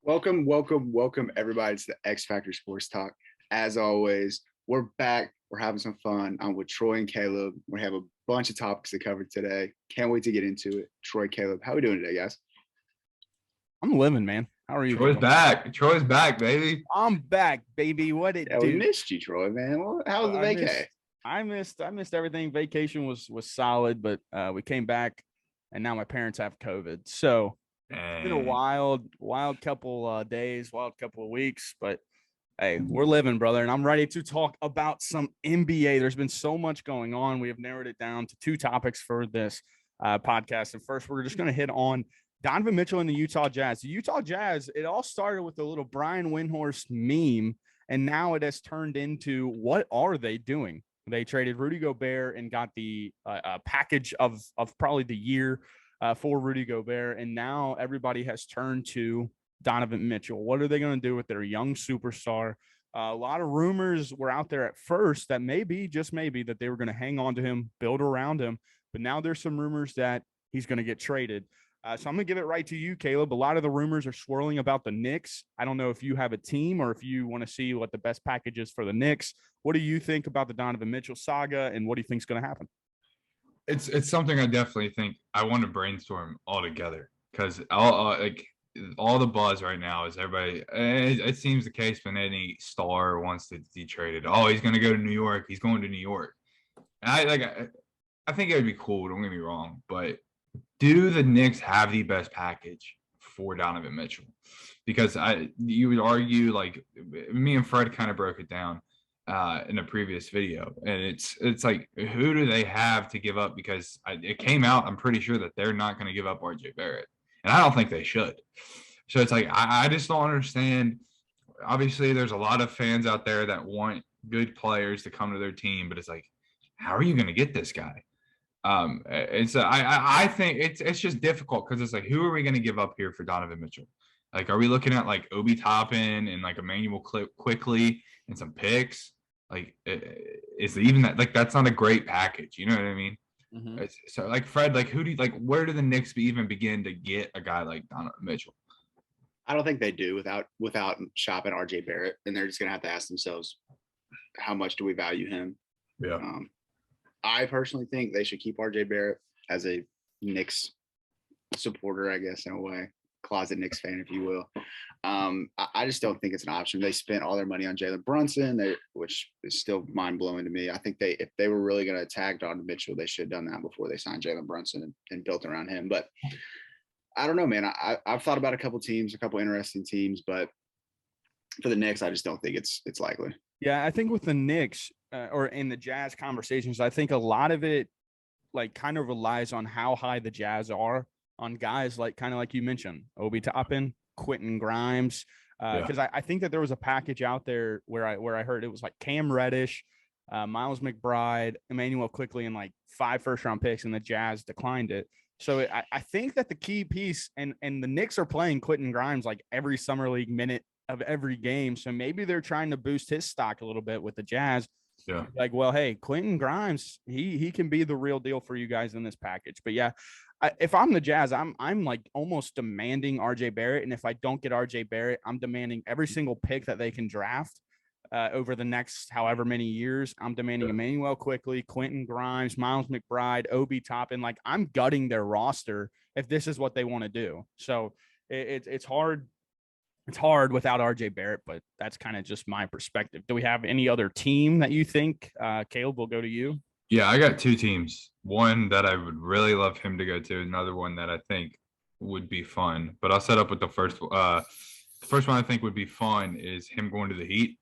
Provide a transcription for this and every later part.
Welcome, everybody to the X Factor Sports Talk. As always, we're back. We're having some fun. I'm with Troy and Caleb. We have a bunch of topics to cover today. Can't wait to get into it. Troy, Caleb, how are we doing today, guys? I'm living, man. How are you? Troy's back. Troy's back, baby. I'm back, baby. What it do? We missed you, Troy, man. Well, how was the vacay? I missed everything. Vacation was solid, but we came back, and now my parents have COVID. So it's been a wild couple days, wild couple of weeks. But hey, we're living, brother, and I'm ready to talk about some NBA. There's been so much going on. We have narrowed it down to two topics for this podcast. And first, we're just going to hit on Donovan Mitchell and the Utah Jazz. The Utah Jazz, it all started with a little Brian Windhorst meme, and now it has turned into, what are they doing? They traded Rudy Gobert and got the package of probably the year for Rudy Gobert, and now everybody has turned to Donovan Mitchell. What are they going to do with their young superstar? A lot of rumors were out there at first that just maybe, that they were going to hang on to him, build around him, but now there's some rumors that he's going to get traded. So I'm going to give it right to you, Caleb. A lot of the rumors are swirling about the Knicks. I don't know if you have a team or if you want to see what the best package is for the Knicks. What do you think about the Donovan Mitchell saga, and what do you think is going to happen? It's something I definitely think I want to brainstorm all together, because all the buzz right now is everybody. It seems the case when any star wants to be traded. Oh, he's going to go to New York. He's going to New York. And I think it would be cool. Don't get me wrong, but do the Knicks have the best package for Donovan Mitchell? Because you would argue, like, me and Fred kind of broke it down in a previous video, and it's like, who do they have to give up? Because it came out, I'm pretty sure that they're not going to give up RJ Barrett, and I don't think they should. So it's like, I just don't understand. Obviously, there's a lot of fans out there that want good players to come to their team, but it's like, how are you going to get this guy? And so I think it's just difficult, because it's like, who are we going to give up here for Donovan Mitchell? Like, are we looking at like Obi Toppin and like Emmanuel quickly and some picks? Like, is even that, like, that's not a great package? You know what I mean? Mm-hmm. So like, Fred, like, where do the Knicks even begin to get a guy like Donovan Mitchell? I don't think they do without shopping RJ Barrett, and they're just going to have to ask themselves, how much do we value him? Yeah. I personally think they should keep RJ Barrett as a Knicks supporter, I guess, in a way, closet Knicks fan, if you will. I just don't think it's an option. They spent all their money on Jalen Brunson, which is still mind blowing to me. I think if they were really going to attack Donovan Mitchell, they should have done that before they signed Jalen Brunson and built around him. But I don't know, man. I've thought about a couple interesting teams, but for the Knicks, I just don't think it's likely. Yeah, I think with the Knicks or in the Jazz conversations, I think a lot of it like kind of relies on how high the Jazz are on guys like, kind of like you mentioned, Obi Toppin, Quentin Grimes. Because I think that there was a package out there where I heard it was like Cam Reddish, Miles McBride, Emmanuel quickly, and like 5 first-round picks, and the Jazz declined it. So I think that the key piece, and the Knicks are playing Quentin Grimes like every summer league minute of every game. So maybe they're trying to boost his stock a little bit with the Jazz. Yeah. Like, well, hey, Quentin Grimes, he can be the real deal for you guys in this package. But yeah, if I'm the Jazz, I'm like almost demanding RJ Barrett. And if I don't get RJ Barrett, I'm demanding every single pick that they can draft over the next however many years. I'm demanding Emmanuel quickly, Quentin Grimes, Miles McBride, Obi Toppin. Like, I'm gutting their roster if this is what they want to do. So it's hard. It's hard without RJ Barrett, but that's kind of just my perspective. Do we have any other team that you think, Caleb, will go to you? Yeah, I got 2 teams. One that I would really love him to go to, another one that I think would be fun. But I'll set up with the first. The first one I think would be fun is him going to the Heat.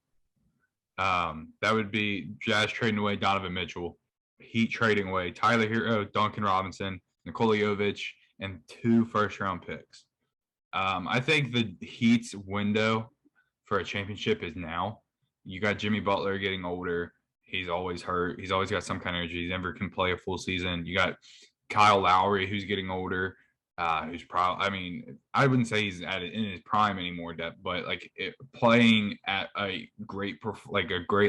That would be Jazz trading away Donovan Mitchell, Heat trading away Tyler Hero, Duncan Robinson, Nikola Jovic, and 2 first-round picks. I think the Heat's window for a championship is now. You got Jimmy Butler getting older. He's always hurt. He's always got some kind of injury. He never can play a full season. You got Kyle Lowry, who's getting older, who's probably – I mean, I wouldn't say he's in his prime anymore, but like playing at a great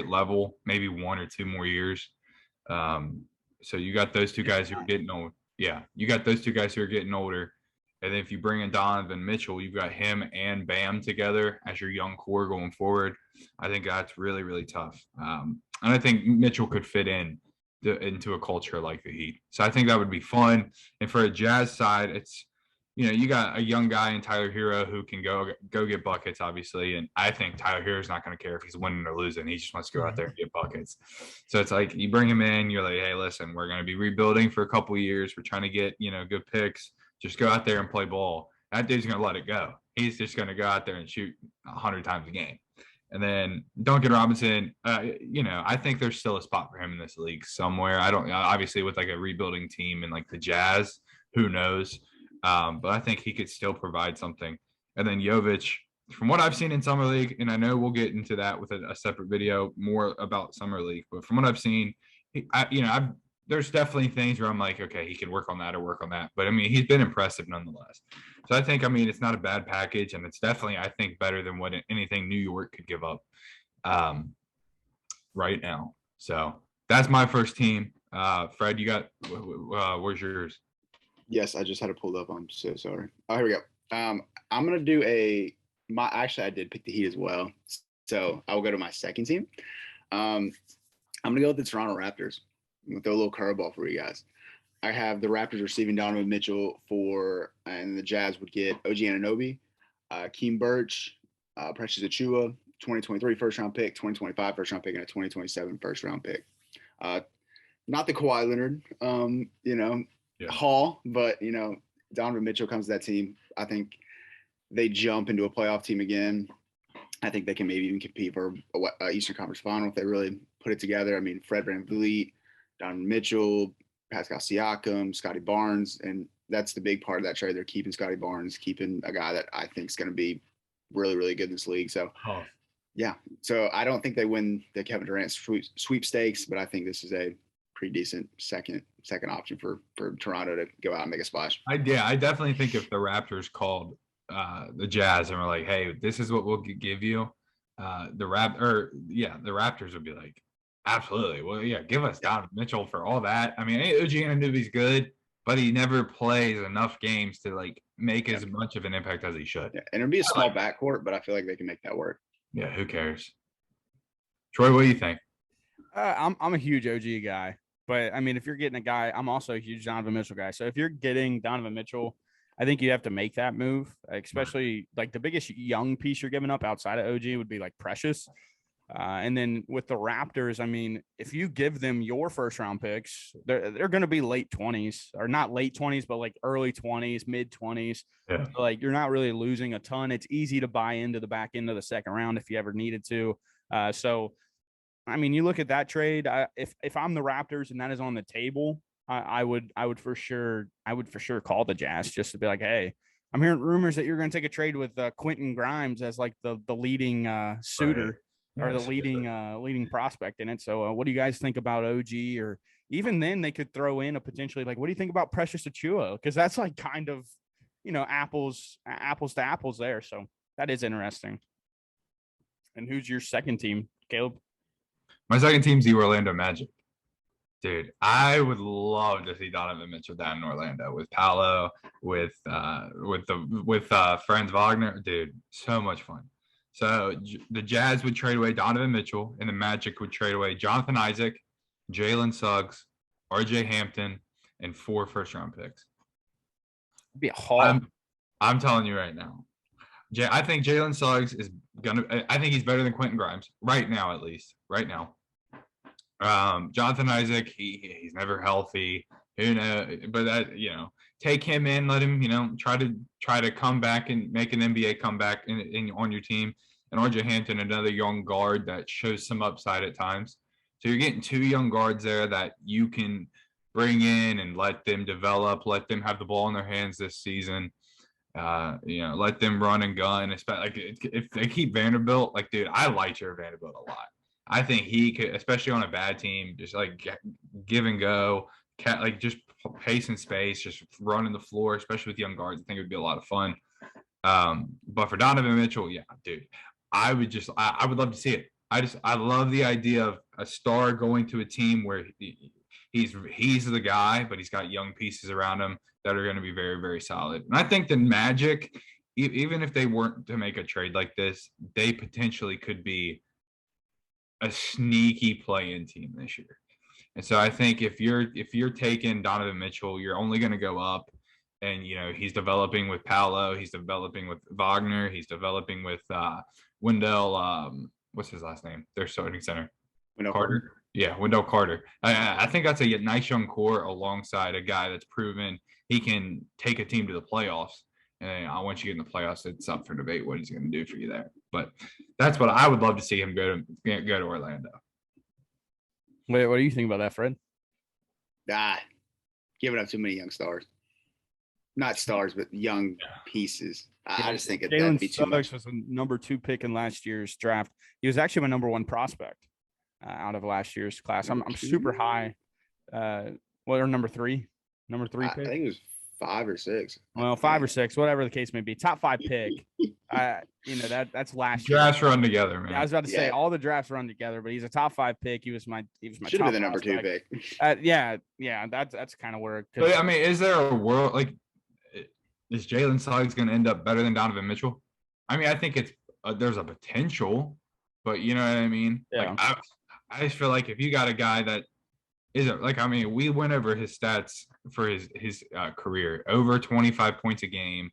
level, maybe 1 or 2 more years. So you got those 2 guys who are getting old. Yeah, you got those 2 guys who are getting older. And if you bring in Donovan Mitchell, you've got him and Bam together as your young core going forward. I think that's really, really tough. And I think Mitchell could fit into a culture like the Heat. So I think that would be fun. And for a Jazz side, it's, you got a young guy in Tyler Hero who can go get buckets, obviously. And I think Tyler Hero's not going to care if he's winning or losing. He just wants to go out there and get buckets. So it's like you bring him in, you're like, hey, listen, we're going to be rebuilding for a couple of years. We're trying to get, good picks. Just go out there and play ball. That dude's going to let it go. He's just going to go out there and shoot 100 times a game. And then Duncan Robinson, I think there's still a spot for him in this league somewhere. I don't, obviously with like a rebuilding team and like the Jazz, who knows? But I think he could still provide something. And then Jovic, from what I've seen in Summer League, and I know we'll get into that with a separate video more about Summer League, but from what I've seen, there's definitely things where I'm like, okay, he can work on that or work on that. But I mean, he's been impressive nonetheless. So I think, it's not a bad package, and it's definitely, I think, better than what anything New York could give up right now. So that's my first team. Fred, you got, where's yours? Yes, I just had it pulled up. I'm so sorry. Oh, here we go. I'm gonna do I did pick the Heat as well. So I will go to my second team. I'm gonna go with the Toronto Raptors. I'm gonna throw a little curveball for you guys. I have the Raptors receiving Donovan Mitchell and the Jazz would get OG Anunoby, Keem Birch, Precious Achua, 2023 first round pick, 2025 first round pick, and a 2027 first round pick. Not the Kawhi Leonard, haul, but Donovan Mitchell comes to that team. I think they jump into a playoff team again. I think they can maybe even compete for a Eastern Conference final if they really put it together. I mean, Fred VanVleet, Donovan Mitchell, Pascal Siakam, Scotty Barnes, and that's the big part of that trade. They're keeping Scotty Barnes, keeping a guy that I think is going to be really, really good in this league. So, yeah. So I don't think they win the Kevin Durant sweepstakes, but I think this is a pretty decent second option for Toronto to go out and make a splash. I definitely think if the Raptors called the Jazz and were like, hey, this is what we'll give you, the Raptors would be like, absolutely. Well, yeah, give us Donovan Mitchell for all that. I mean, OG Anunoby's good, but he never plays enough games to like make as much of an impact as he should. Yeah, and it'd be a small backcourt, but I feel like they can make that work. Yeah, who cares? Troy, what do you think? I'm a huge OG guy, but I mean, if you're getting a guy, I'm also a huge Donovan Mitchell guy. So if you're getting Donovan Mitchell, I think you have to make that move, especially like the biggest young piece you're giving up outside of OG would be like Precious. And then with the Raptors, I mean, if you give them your first round picks, they're going to be late 20s, or not late 20s, but like early 20s, mid 20s. Yeah. So like you're not really losing a ton. It's easy to buy into the back end of the second round if you ever needed to. So, I mean, you look at that trade. If I'm the Raptors and that is on the table, I would for sure call the Jazz just to be like, hey, I'm hearing rumors that you're going to take a trade with Quentin Grimes as like the leading suitor. Right. Or the leading prospect in it. So what do you guys think about OG? Or even then they could throw in a potentially like, what do you think about Precious Achua? Because that's like kind of, apples to apples there. So that is interesting. And who's your second team, Caleb? My second team's the Orlando Magic. Dude, I would love to see Donovan Mitchell down in Orlando with Paolo, with Franz Wagner. Dude, so much fun. So the Jazz would trade away Donovan Mitchell, and the Magic would trade away Jonathan Isaac, Jalen Suggs, RJ Hampton, and 4 first-round picks. It'd be a haul. I'm telling you right now. I think Jalen Suggs is I think he's better than Quentin Grimes right now, at least right now. Jonathan Isaac, he's never healthy. Who knows? But that take him in, let him try to come back and make an NBA comeback on your team. And RJ Hampton, another young guard that shows some upside at times. So you're getting 2 young guards there that you can bring in and let them develop, let them have the ball in their hands this season. Let them run and gun. Especially if they keep Vanderbilt, like, dude, I like Jared Vanderbilt a lot. I think he could, especially on a bad team, just like give and go, like just pace and space, just running the floor, especially with young guards. I think it would be a lot of fun. But for Donovan Mitchell, yeah, dude, I would love to see it. I love the idea of a star going to a team where he's the guy, but he's got young pieces around him that are going to be very, very solid. And I think the Magic, even if they weren't to make a trade like this, they potentially could be a sneaky play-in team this year. And so I think if you're taking Donovan Mitchell, you're only going to go up. And, he's developing with Paolo. He's developing with Wagner. He's developing with Wendell. What's his last name? Their starting center. Wendell Carter. Yeah, Wendell Carter. I think that's a nice young core alongside a guy that's proven he can take a team to the playoffs. And once you get in the playoffs, it's up for debate what he's going to do for you there. But that's what I would love to see him go to Orlando. Wait, what do you think about that, Fred? Giving up too many young stars. Not stars, but young pieces. I just think that'd Jalen be too much. Suggs was a number 2 pick in last year's draft. He was actually my number 1 prospect out of last year's class. I'm super high. What are number 3? Number 3 pick? I think it was 5 or 6. Well, 5 or 6, whatever the case may be. Top 5 pick. That's last year. Drafts run together, man. I was about to say all the drafts run together, but he's a top 5 pick. He was my should have been the number 2 pick. That's kind of where. But I mean, is there a world like? Is Jalen Suggs going to end up better than Donovan Mitchell? I mean, I think it's there's a potential, but you know what I mean? Yeah. Like, I just feel like if you got a guy that isn't like, I mean, we went over his stats for his career, over 25 points a game,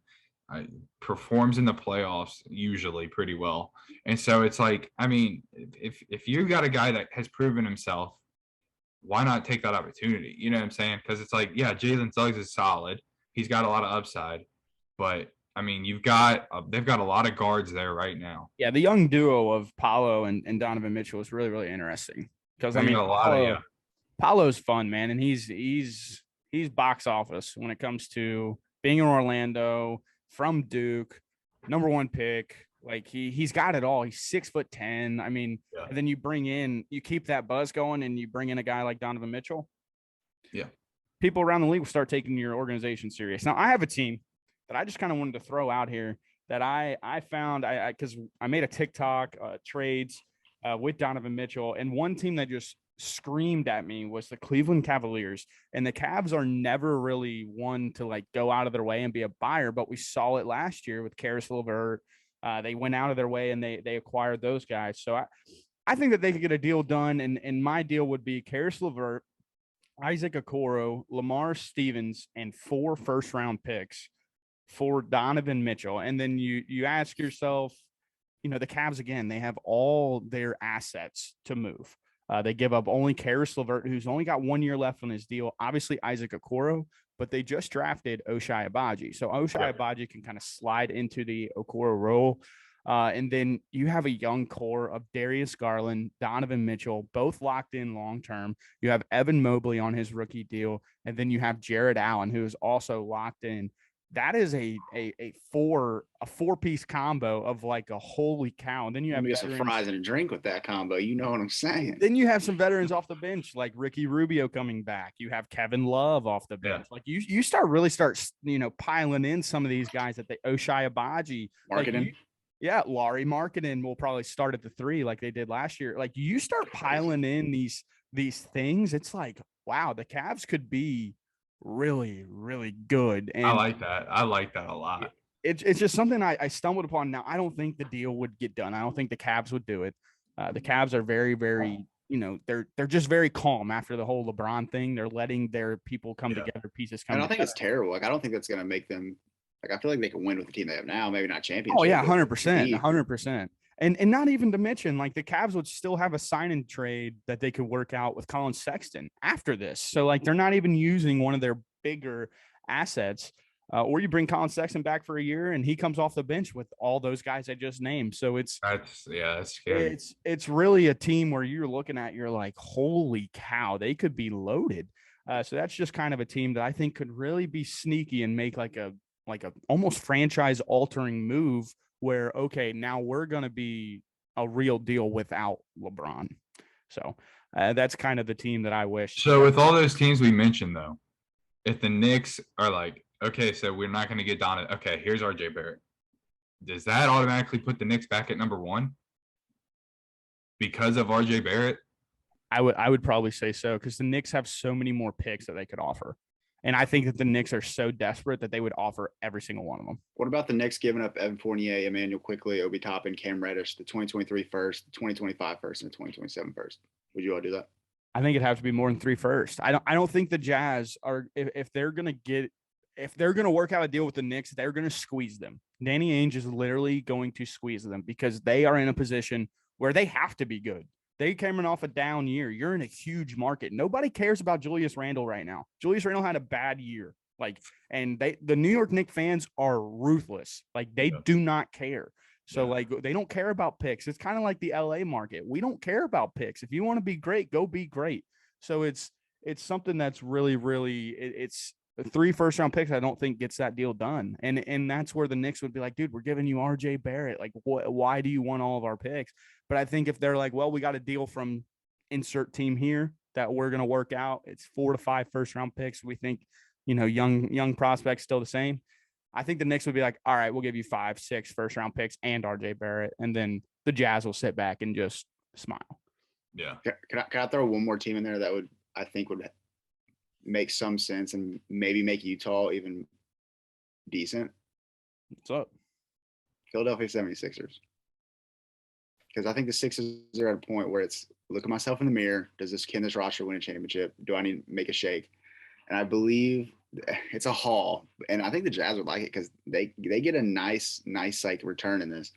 performs in the playoffs usually pretty well. And so it's like, I mean, if you got a guy that has proven himself, why not take that opportunity? You know what I'm saying? Because it's like, yeah, Jalen Suggs is solid. He's got a lot of upside, but I mean, they've got a lot of guards there right now. Yeah, the young duo of Paolo and Donovan Mitchell is really, really interesting because Paolo's fun, man, and he's box office when it comes to being in Orlando, from Duke, number 1 pick. Like he's got it all. He's 6'10". I mean, and then you keep that buzz going, and you bring in a guy like Donovan Mitchell. Yeah. People around the league will start taking your organization serious. Now, I have a team that I just kind of wanted to throw out here that I found because I made a TikTok trades with Donovan Mitchell, and one team that just screamed at me was the Cleveland Cavaliers. And the Cavs are never really one to like go out of their way and be a buyer, but we saw it last year with Karis LeVert. They went out of their way and they acquired those guys. So I think that they could get a deal done, and my deal would be Karis LeVert, Isaac Okoro, Lamar Stevens, and 4 first-round picks for Donovan Mitchell. And then you ask yourself, the Cavs, again, they have all their assets to move. They give up only Karis LeVert, who's only got 1 year left on his deal. Obviously, Isaac Okoro, but they just drafted Ochai Agbaji. So Ochai Agbaji can kind of slide into the Okoro role. And then you have a young core of Darius Garland, Donovan Mitchell, both locked in long-term. You have Evan Mobley on his rookie deal. And then you have Jared Allen, who is also locked in. That is a four-piece combo of like a holy cow. And then you have some fries and a drink with that combo. You know what I'm saying? Then you have some veterans off the bench, like Ricky Rubio coming back. You have Kevin Love off the bench. Like you start piling in some of these guys at the Ochai Agbaji. Marketing. Laurie Marketing will probably start at the 3 like they did last year. Like you start piling in these things, it's like, wow, the Cavs could be really, really good. And I like that a lot. It's just something I stumbled upon. Now, I don't think the deal would get done. I don't think the Cavs would do it. The Cavs are very, very, they're just very calm after the whole LeBron thing. They're letting their people come together, pieces come together. I don't think it's terrible. Like, I don't think that's going to make them – I feel like they can win with the team they have now, maybe not championship. Oh, yeah, 100%, 100%. And not even to mention, like, the Cavs would still have a sign-and trade that they could work out with Colin Sexton after this. So, like, they're not even using one of their bigger assets. Or you bring Colin Sexton back for a year, and he comes off the bench with all those guys I just named. So that's scary. It's really a team where you're looking at, you're like, holy cow, they could be loaded. So that's just kind of a team that I think could really be sneaky and make like a almost franchise altering move where, okay, now we're going to be a real deal without LeBron. So that's kind of the team that I wish. So with all those teams we mentioned, though, if the Knicks are like, okay, so we're not going to get Donovan. Okay, here's RJ Barrett. Does that automatically put the Knicks back at number 1 because of RJ Barrett? I would probably say so, because the Knicks have so many more picks that they could offer. And I think that the Knicks are so desperate that they would offer every single one of them. What about the Knicks giving up Evan Fournier, Emmanuel Quickly, Obi Toppin, Cam Reddish, the 2023 first, the 2025 first, and the 2027 first? Would you all do that? I think it'd have to be more than 3 first. I don't think the Jazz are if they're gonna work out a deal with the Knicks, they're gonna squeeze them. Danny Ainge is literally going to squeeze them because they are in a position where they have to be good. They came off a down year. You're in a huge market. Nobody cares about Julius Randle right now. Julius Randle had a bad year. And the New York Knicks fans are ruthless. They do not care. So they don't care about picks. It's kind of like the LA market. We don't care about picks. If you want to be great, go be great. So it's something that's really, really, it's 3 first-round picks. I don't think gets that deal done. And that's where the Knicks would be like, dude, we're giving you RJ Barrett. Why do you want all of our picks? But I think if they're like, well, we got a deal from insert team here that we're going to work out. It's 4 to 5 first-round picks. We think, young prospects still the same. I think the Knicks would be like, all right, we'll give you 5, 6 first-round picks and RJ Barrett. And then the Jazz will sit back and just smile. Yeah. Can I throw one more team in there that would make some sense and maybe make Utah even decent? What's up? Philadelphia 76ers. Because I think the Sixers are at a point where it's look at myself in the mirror. Can this roster win a championship? Do I need to make a shake? And I believe it's a haul. And I think the Jazz would like it because they get a nice return in this.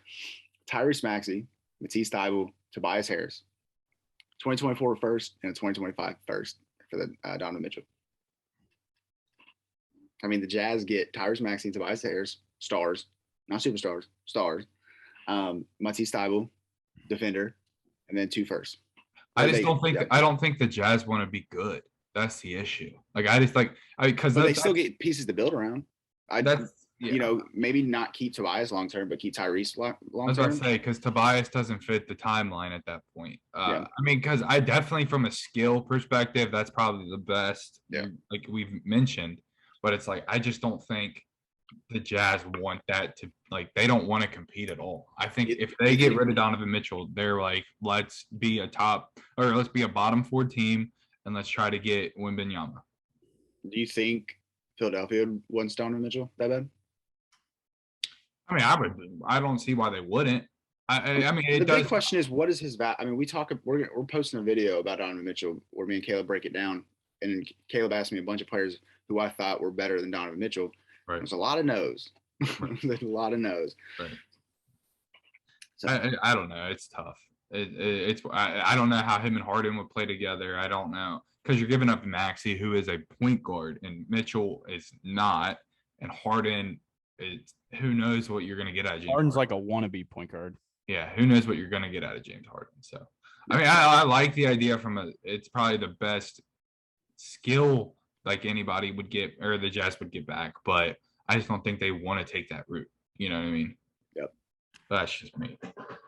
Tyrese Maxey, Matisse Thybulle, Tobias Harris. 2024 first and a 2025 first for the Donovan Mitchell. I mean, the Jazz get Tyrese Maxey and Tobias Harris, stars, not superstars, stars. Matisse Thybulle, defender, and then 2 firsts. I don't think the Jazz want to be good. That's the issue. Because they still get pieces to build around. Yeah. Maybe not keep Tobias long term, but keep Tyrese long term. I was about to say because Tobias doesn't fit the timeline at that point. I mean, because I definitely, from a skill perspective, that's probably the best. Yeah. Like we've mentioned, but it's like I just don't think the Jazz want that to they don't want to compete at all. I think if they get rid of Donovan Mitchell, they're like, let's be a bottom 4 team and let's try to get Wembanyama. Do you think Philadelphia wants Donovan Mitchell that bad? I mean, I don't see why they wouldn't. I mean, the big question is, what is his value? I mean, we're posting a video about Donovan Mitchell where me and Caleb break it down, and Caleb asked me a bunch of players who I thought were better than Donovan Mitchell. Right. There's a lot of no's. There's a lot of no's. Right. So, I don't know. It's tough. I don't know how him and Harden would play together. I don't know because you're giving up Maxey, who is a point guard, and Mitchell is not, and Harden is. Who knows what you're going to get out of James Harden's Harden. Like a wannabe point guard. Yeah, who knows what you're going to get out of James Harden. So, I mean, I like the idea it's probably the best skill anybody would get or the Jazz would get back, but I just don't think they want to take that route. You know what I mean? Yep. That's just me.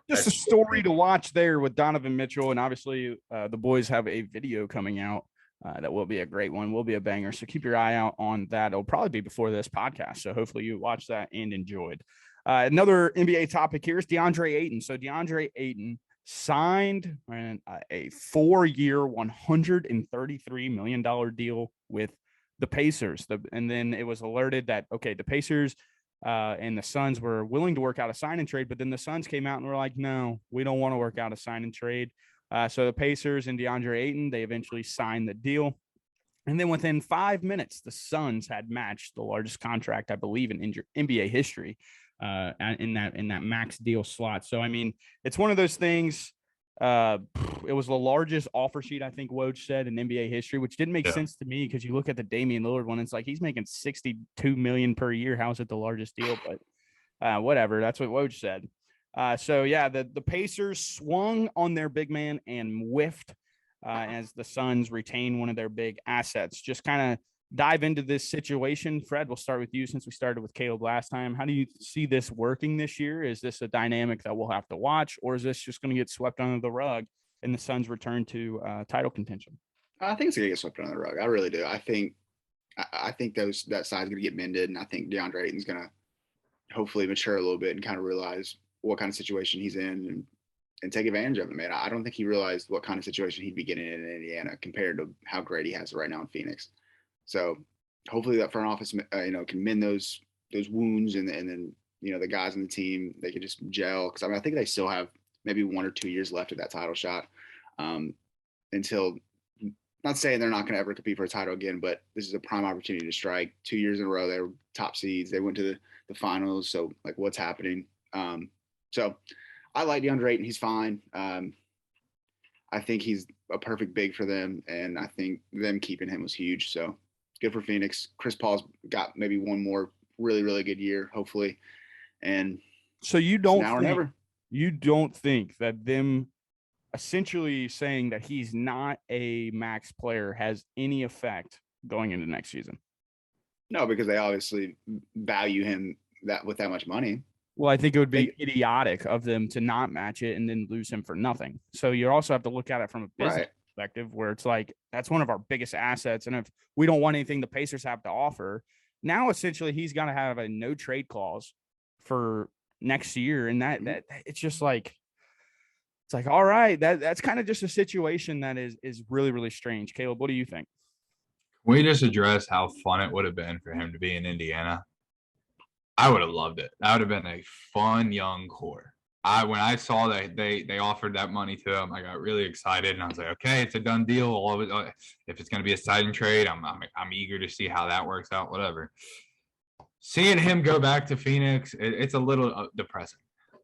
Just a story to watch there with Donovan Mitchell. And obviously the boys have a video coming out that will be a great one, will be a banger. So keep your eye out on that. It'll probably be before this podcast. So hopefully you watched that and enjoyed. Another NBA topic here is Deandre Ayton. So Deandre Ayton signed a 4-year, $133 million deal with the Pacers. And then it was alerted that, okay, the Pacers and the Suns were willing to work out a sign and trade, but then the Suns came out and were like, no, we don't want to work out a sign and trade. So the Pacers and Deandre Ayton, they eventually signed the deal. And then within 5 minutes, the Suns had matched the largest contract, I believe, in NBA history in that max deal slot. So, I mean, it's one of those things. It was the largest offer sheet, I think Woj said, in NBA history, which didn't make sense to me because you look at the Damian Lillard one, it's like he's making $62 million per year. How is it the largest deal? But whatever. That's what Woj said. So yeah, the Pacers swung on their big man and whiffed as the Suns retain one of their big assets. Just kind of dive into this situation. Fred, we'll start with you since we started with Caleb last time. How do you see this working this year? Is this a dynamic that we'll have to watch, or is this just going to get swept under the rug and the Suns return to title contention? I think it's going to get swept under the rug. I really do. I think that side's going to get mended, and I think DeAndre Ayton's going to hopefully mature a little bit and kind of realize what kind of situation he's in and take advantage of it, man. I don't think he realized what kind of situation he'd be getting in Indiana compared to how great he has it right now in Phoenix. So hopefully that front office, can mend those wounds, and then the guys on the team, they can just gel. Because I think they still have maybe 1 or 2 years left of that title shot, until. Not saying they're not going to ever compete for a title again, but this is a prime opportunity to strike. 2 years in a row, they were top seeds. They went to the finals. So, like, what's happening? So I like Deandre Ayton. He's fine. I think he's a perfect big for them, and I think them keeping him was huge. So good for Phoenix. Chris Paul's got maybe one more really, really good year, hopefully. And so you don't think that them essentially saying that he's not a max player has any effect going into next season? No, because they obviously value him with that much money. Well, I think it would be idiotic of them to not match it and then lose him for nothing. So you also have to look at it from a business perspective, where it's like, that's one of our biggest assets. And if we don't want anything the Pacers have to offer, now essentially he's going to have a no trade clause for next year. And that it's just like, it's like, all right, that's kind of just a situation that is really, really strange. Caleb, what do you think? Can we just address how fun it would have been for him to be in Indiana? I would have loved it. That would have been a fun young core. When I saw that they offered that money to him, I got really excited, and I was like, okay, it's a done deal. All of it, if it's going to be a signing trade, I'm eager to see how that works out. Whatever. Seeing him go back to Phoenix, it's a little depressing.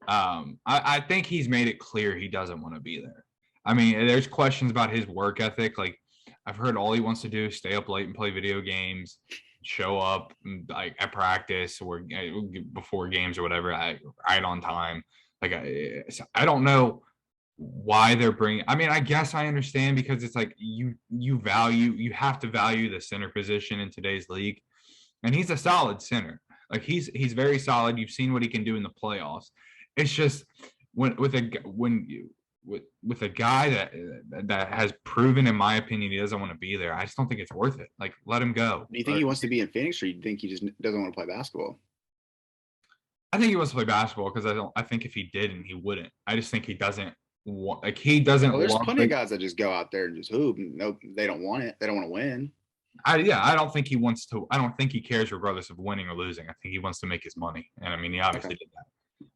I think he's made it clear he doesn't want to be there. I mean, there's questions about his work ethic. Like, I've heard all he wants to do is stay up late and play video games, show up like at practice or before games or whatever, right on time. Like, I don't know why they're bringing. I mean, I guess I understand, because it's like you have to value the center position in today's league, and he's a solid center. Like, he's very solid. You've seen what he can do in the playoffs. It's just with a guy that has proven, in my opinion, he doesn't want to be there. I just don't think it's worth it. Like, let him go. Do you think he wants to be in Phoenix, or you think he just doesn't want to play basketball? I think he wants to play basketball, because I think if he didn't, he wouldn't. I just think he doesn't want. Like, he doesn't. Well, there's plenty of guys that just go out there and just hoop. No, they don't want it. They don't want to win. I don't think he wants to. I don't think he cares regardless of winning or losing. I think he wants to make his money, and I mean, he obviously did that.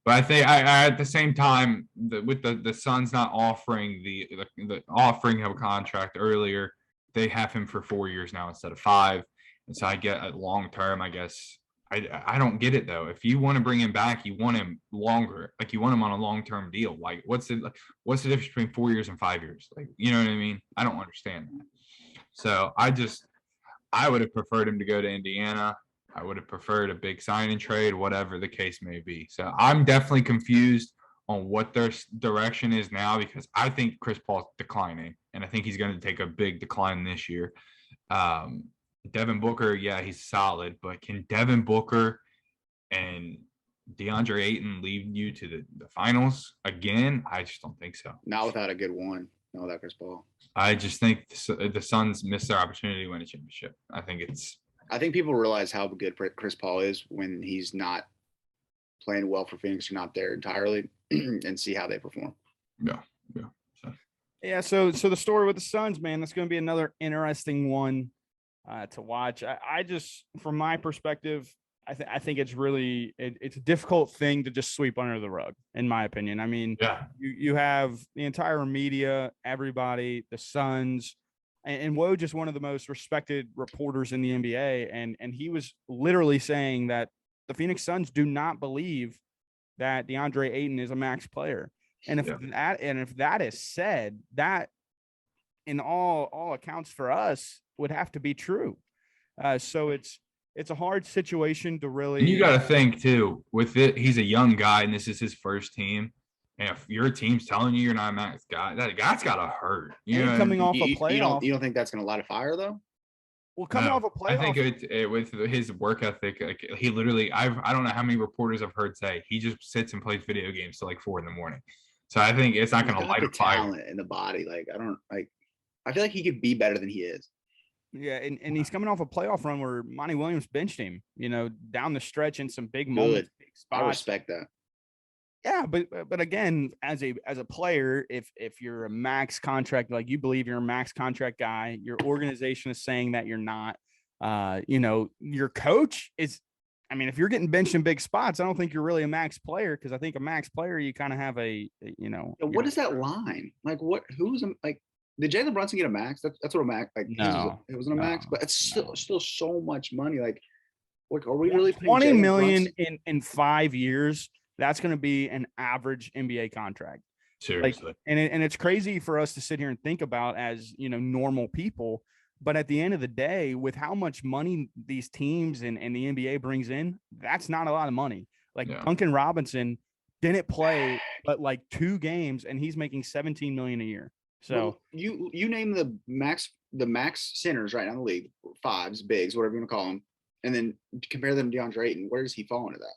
But I think at the same time, with the Suns not offering the offering of a contract earlier, they have him for 4 years now instead of 5. And so I get a long term, I guess. I don't get it though. If you want to bring him back, you want him longer. Like, you want him on a long-term deal. Like, what's the difference between 4 years and 5 years? Like, you know what I mean? I don't understand that. So I would have preferred him to go to Indiana. I would have preferred a big sign and trade, whatever the case may be. So I'm definitely confused on what their direction is now, because I think Chris Paul's declining, and I think he's going to take a big decline this year. Devin Booker, yeah, he's solid, but can Devin Booker and Deandre Ayton lead you to the finals again? I just don't think so. Not without a good one. Not without Chris Paul. I just think the Suns missed their opportunity to win a championship. I think people realize how good Chris Paul is when he's not playing well for Phoenix or not there entirely, and see how they perform. So the story with the Suns, man, that's going to be another interesting one to watch. I just, from my perspective, I think it's really it's a difficult thing to just sweep under the rug, in my opinion. I mean, you have the entire media, everybody, the Suns, and Woj is one of the most respected reporters in the NBA, and he was literally saying that the Phoenix Suns do not believe that DeAndre Ayton is a max player. And if that is said, that in all accounts for us would have to be true. So it's a hard situation to really. And you got to think too, with it, he's a young guy and this is his first team. And if your team's telling you you're not a max guy, that's got to hurt. You know, coming off a playoff. You don't think that's going to light a fire though? Well, coming off a playoff. I think with his work ethic, like, he literally, I don't know how many reporters I've heard say he just sits and plays video games till like 4 a.m. So I think it's not going to light a fire. Talent in the body, I feel like he could be better than he is. Yeah, and he's coming off a playoff run where Monty Williams benched him, down the stretch in some big moments, big spots. I respect that. Yeah, but again, as a player, if you're a max contract, like you believe you're a max contract guy, your organization is saying that you're not. Your coach is, I mean, if you're getting benched in big spots, I don't think you're really a max player, because I think a max player, you kind of have What is that line? Like, did Jalen Brunson get a max? That's what a max, like, No, it wasn't a max, but it's still so much money. Like, are we really paying 20 Jalen million Brunson? in 5 years? That's going to be an average NBA contract. Seriously. And it's crazy for us to sit here and think about as, normal people. But at the end of the day, with how much money these teams and the NBA brings in, that's not a lot of money. Like Duncan Robinson didn't play but like 2 games, and he's making 17 million a year. So you name the max centers right now in the league, fives, bigs, whatever you want to call them, and then compare them to DeAndre Ayton. Where does he fall into that?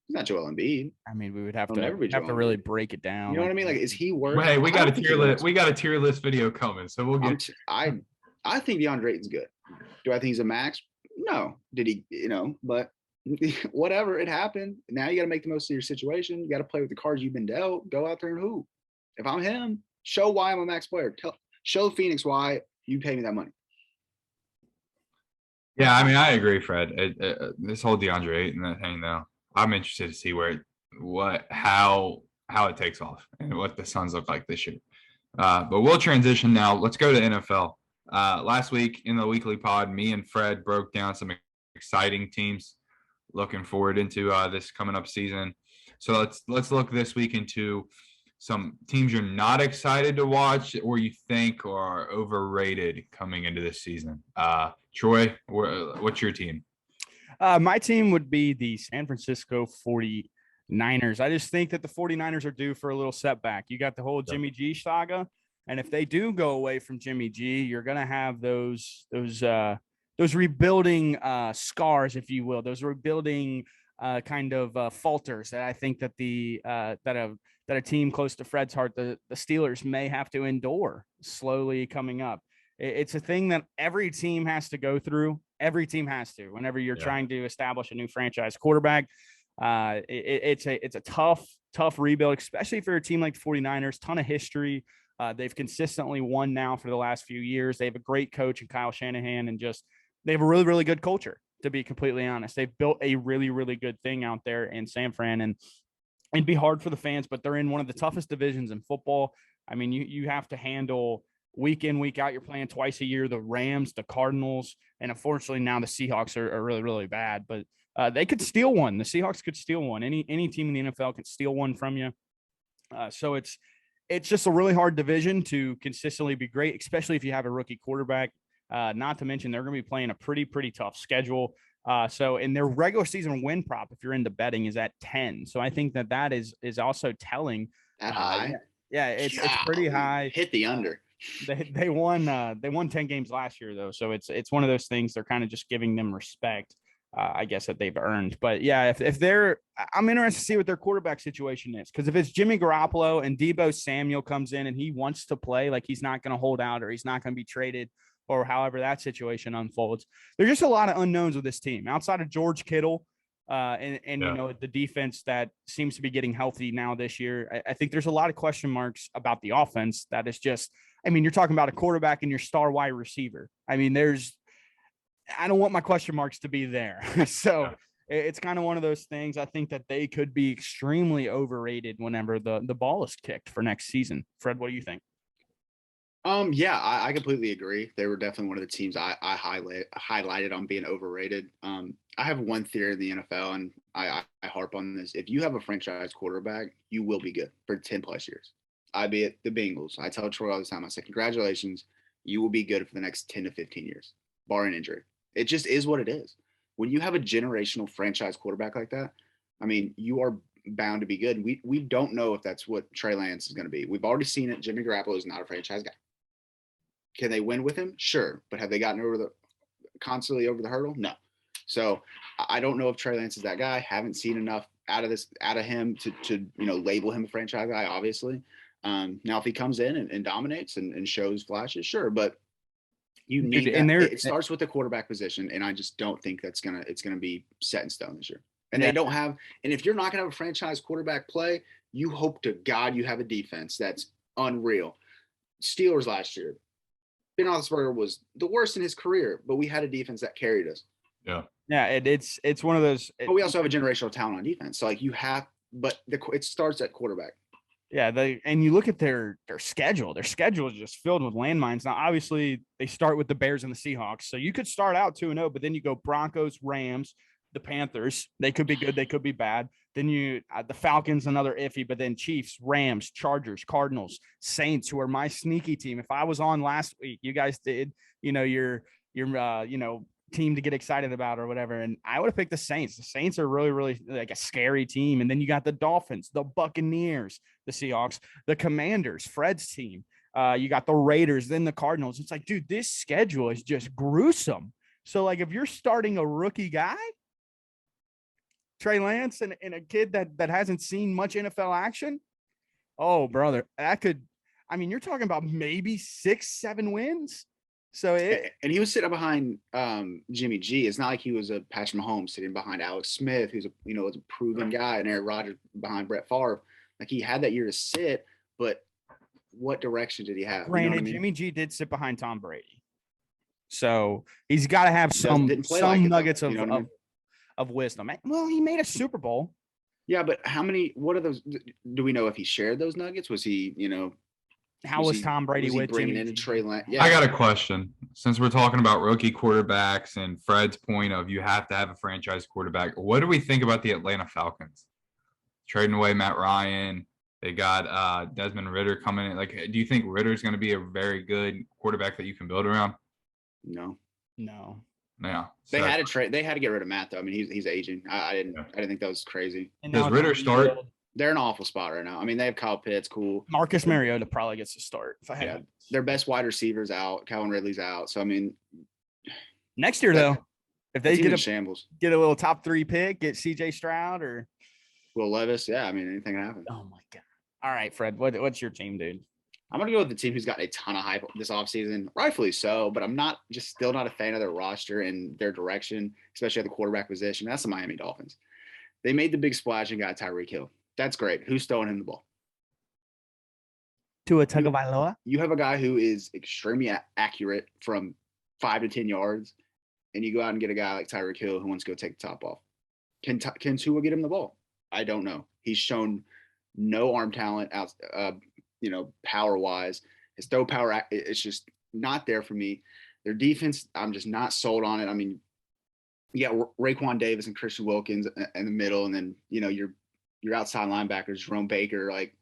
He's not Joel Embiid. I mean, we would have to really break it down. You know what I mean? Like, is he worth? Hey, we got a tier list. We got a tier list video coming, so we'll get. I think DeAndre Ayton's good. Do I think he's a max? No. Did he? But whatever, it happened. Now you got to make the most of your situation. You got to play with the cards you've been dealt. Go out there and hoop. If I'm him, show why I'm a max player. Show Phoenix why you pay me that money. Yeah, I mean, I agree, Fred. This whole DeAndre Ayton thing, though, I'm interested to see how it takes off and what the Suns look like this year. But we'll transition now. Let's go to NFL. Last week in the weekly pod, me and Fred broke down some exciting teams looking forward into this coming up season. So let's look this week into some teams you're not excited to watch or you think are overrated coming into this season. Troy, what's your team? My team would be the San Francisco 49ers. I just think that the 49ers are due for a little setback. You got the whole Jimmy G saga, and if they do go away from Jimmy G, you're going to have those rebuilding scars, if you will, those rebuilding falters that I think that that a team close to Fred's heart, the Steelers, may have to endure slowly coming up. It's a thing that every team has to go through. Every team has to, whenever you're trying to establish a new franchise quarterback. It's a tough rebuild, especially for a team like the 49ers, ton of history. They've consistently won now for the last few years. They have a great coach in Kyle Shanahan, and they have a really, really good culture, to be completely honest. They've built a really, really good thing out there in San Fran, and it'd be hard for the fans, but they're in one of the toughest divisions in football. I mean, you have to handle week in, week out. You're playing twice a year, the Rams, the Cardinals, and unfortunately now the Seahawks are really, really bad, but they could steal one. The Seahawks could steal one. Any team in the NFL can steal one from you. So it's just a really hard division to consistently be great, especially if you have a rookie quarterback. Not to mention they're going to be playing a pretty tough schedule. So in their regular season win prop, if you're into betting, is at 10. So I think that is also telling. That high? Yeah, it's pretty high. Hit the under. They won 10 games last year though, so it's one of those things. They're kind of just giving them respect, I guess, that they've earned. But yeah, if they're, I'm interested to see what their quarterback situation is, because if it's Jimmy Garoppolo and Deebo Samuel comes in and he wants to play, like he's not going to hold out or he's not going to be traded, or however that situation unfolds, there's just a lot of unknowns with this team outside of George Kittle. The defense that seems to be getting healthy now this year. I think there's a lot of question marks about the offense. That is just, I mean, you're talking about a quarterback and your star wide receiver. I mean, I don't want my question marks to be there. So it's kind of one of those things. I think that they could be extremely overrated whenever the ball is kicked for next season. Fred, what do you think? I completely agree. They were definitely one of the teams I highlighted on being overrated. I have one theory in the NFL, and I harp on this. If you have a franchise quarterback, you will be good for 10 plus years. I be at the Bengals. I tell Troy all the time, I say, congratulations, you will be good for the next 10 to 15 years, barring injury. It just is what it is. When you have a generational franchise quarterback like that, I mean, you are bound to be good. We don't know if that's what Trey Lance is going to be. We've already seen it. Jimmy Garoppolo is not a franchise guy. Can they win with him? Sure. But have they gotten constantly over the hurdle? No. So I don't know if Trey Lance is that guy. Haven't seen enough out of him to label him a franchise guy, obviously. Now if he comes in and dominates and shows flashes, sure. But you need it starts with the quarterback position, and I just don't think it's gonna be set in stone this year. And they don't have, and if you're not gonna have a franchise quarterback play, you hope to God you have a defense that's unreal. Steelers last year, Ben Roethlisberger was the worst in his career, but we had a defense that carried us. Yeah. Yeah, it's one of those. But we also have a generational talent on defense. So like it starts at quarterback. Yeah, and you look at their schedule. Their schedule is just filled with landmines. Now, obviously, they start with the Bears and the Seahawks, so you could start out 2-0, but then you go Broncos, Rams, the Panthers. They could be good, they could be bad. Then the Falcons, another iffy, but then Chiefs, Rams, Chargers, Cardinals, Saints, who are my sneaky team. If I was on last week, you guys did, your team to get excited about or whatever. And I would have picked the Saints. The Saints are really, really like a scary team. And then you got the Dolphins, the Buccaneers, the Seahawks, the Commanders, Fred's team. You got the Raiders, then the Cardinals. It's like, dude, this schedule is just gruesome. So like, if you're starting a rookie guy, Trey Lance, and a kid that hasn't seen much NFL action, oh brother, you're talking about maybe 6-7 wins. So and he was sitting behind Jimmy G. It's not like he was a Patrick Mahomes sitting behind Alex Smith, who's was a proven guy, and Aaron Rodgers behind Brett Favre. Like, he had that year to sit, but what direction did he have? Granted, Jimmy G did sit behind Tom Brady, so he's got to have some nuggets of wisdom. Well, he made a Super Bowl. Yeah, but what are those? Do we know if he shared those nuggets? Was he, How was Tom Brady with bringing Jimmy in G? Trey Lance? Yeah. I got a question. Since we're talking about rookie quarterbacks and Fred's point of you have to have a franchise quarterback, what do we think about the Atlanta Falcons? Trading away Matt Ryan. They got Desmond Ridder coming in. Like, do you think Ridder's going to be a very good quarterback that you can build around? No. Yeah. They had to trade. They had to get rid of Matt, though. I mean, he's aging. I didn't think that was crazy. Does Ridder start? They're in an awful spot right now. I mean, they have Kyle Pitts, cool. Marcus Mariota probably gets to start. Their best wide receiver's out. Calvin Ridley's out. So I mean, next year though, if they get a little top 3 pick, get CJ Stroud or Will Levis, yeah, I mean, anything can happen. Oh my god! All right, Fred, what's your team, dude? I'm gonna go with the team who's got a ton of hype this offseason, rightfully so. But I'm still not a fan of their roster and their direction, especially at the quarterback position. That's the Miami Dolphins. They made the big splash and got Tyreek Hill. That's great. Who's throwing him the ball? Tua Tagovailoa. You have a guy who is extremely accurate from 5 to 10 yards, and you go out and get a guy like Tyreek Hill who wants to go take the top off. Can Tua get him the ball? I don't know. He's shown no arm talent out, power wise. His throw power, it's just not there for me. Their defense, I'm just not sold on it. I mean, you got Raekwon Davis and Christian Wilkins in the middle, and then your outside linebackers, Jerome Baker. Like,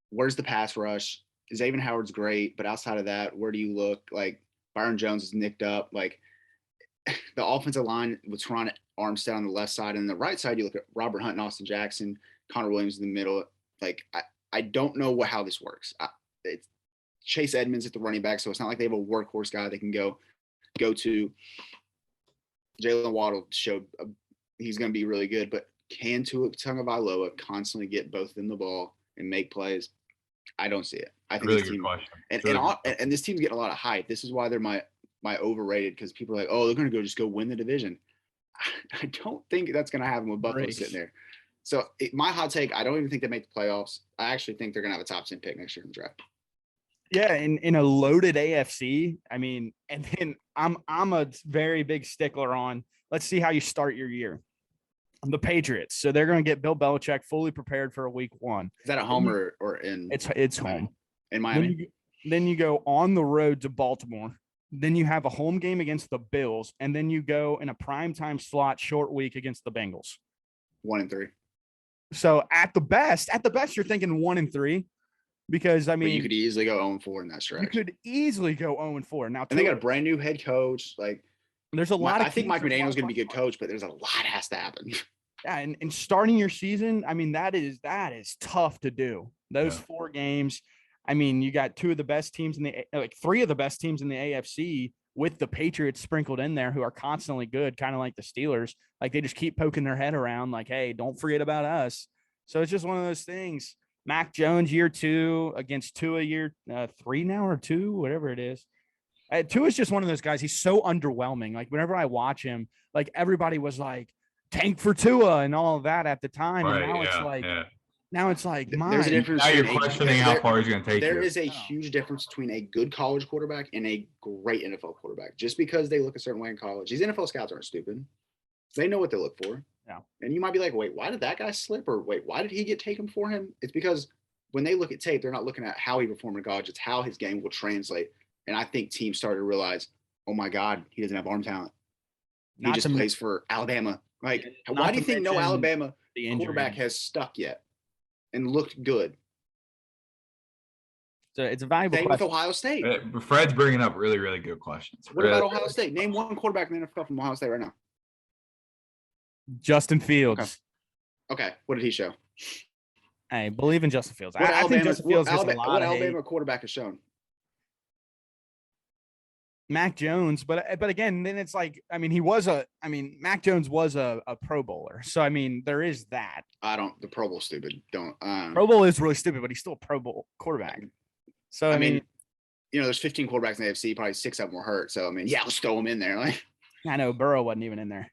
where's the pass rush? Xavier Howard's great, but outside of that, where do you look? Like, Byron Jones is nicked up. Like, the offensive line with Teron Armstead on the left side, and the right side, you look at Robert Hunt and Austin Jackson, Connor Williams in the middle. Like, I don't know how this works. It's Chase Edmonds at the running back, so it's not like they have a workhorse guy they can go to. Jalen Waddle showed he's going to be really good, but can Tua Tagovailoa constantly get both of them the ball and make plays? I don't see it. I think really this team, good question. And this team's getting a lot of hype. This is why they're my overrated, because people are like, oh, they're going to go win the division. I don't think that's going to happen with Buffalo sitting there. So my hot take, I don't even think they make the playoffs. I actually think they're going to have a top 10 pick next year in the draft. Yeah, in a loaded AFC. I mean, and then I'm a very big stickler on, let's see how you start your year. The Patriots. So they're going to get Bill Belichick fully prepared for a week 1. Is that at home or in? It's home. In Miami. Then you go on the road to Baltimore. Then you have a home game against the Bills, and then you go in a primetime slot short week against the Bengals. 1-3. So at the best, you're thinking 1-3, because I mean, but you could easily go 0-4 in that stretch. You could easily go 0-4. Now, and they got a brand new head coach. Like, there's a lot. I think Mike McDaniel's going to be a good coach, but there's a lot has to happen. Yeah, and starting your season, I mean, that is tough to do. Those 4 games. I mean, you got 2 of the best teams in 3 of the best teams in the AFC with the Patriots sprinkled in there, who are constantly good, kind of like the Steelers. Like, they just keep poking their head around like, hey, don't forget about us. So it's just one of those things. Mac Jones, year 2 against Tua, year 3 now, or 2, whatever it is. Tua is just one of those guys. He's so underwhelming. Like, whenever I watch him, like, everybody was like, tank for Tua and all of that at the time. Right, and now it's like, Now it's like, There's a difference. Now you're between questioning how far he's going to take There you. is a huge difference between a good college quarterback and a great NFL quarterback. Just because they look a certain way in college, these NFL scouts aren't stupid. They know what they look for. Yeah. And you might be like, wait, why did that guy slip? Or wait, why did he get taken for him? It's because when they look at tape, they're not looking at how he performed in college. It's how his game will translate. And I think teams started to realize, oh my God, he doesn't have arm talent. He just plays for Alabama. Like, why do you think no Alabama quarterback has stuck yet and looked good? So it's a valuable Same question. with Ohio State. Fred's bringing up really, really good questions. What about Ohio State? Name one quarterback in the NFL from Ohio State right now. Justin Fields. Okay. What did he show? I believe in Justin Fields. What I think Justin Fields gets a lot what of Alabama hate. quarterback has shown? Mac Jones, but again, then it's like, Mac Jones was a Pro Bowler. So, I mean, there is that. The Pro Bowl stupid. Pro Bowl is really stupid, but he's still a Pro Bowl quarterback. So, I mean, there's 15 quarterbacks in the AFC, probably 6 of them were hurt. So, I mean, yeah, let's throw them in there. Like, I know Burrow wasn't even in there.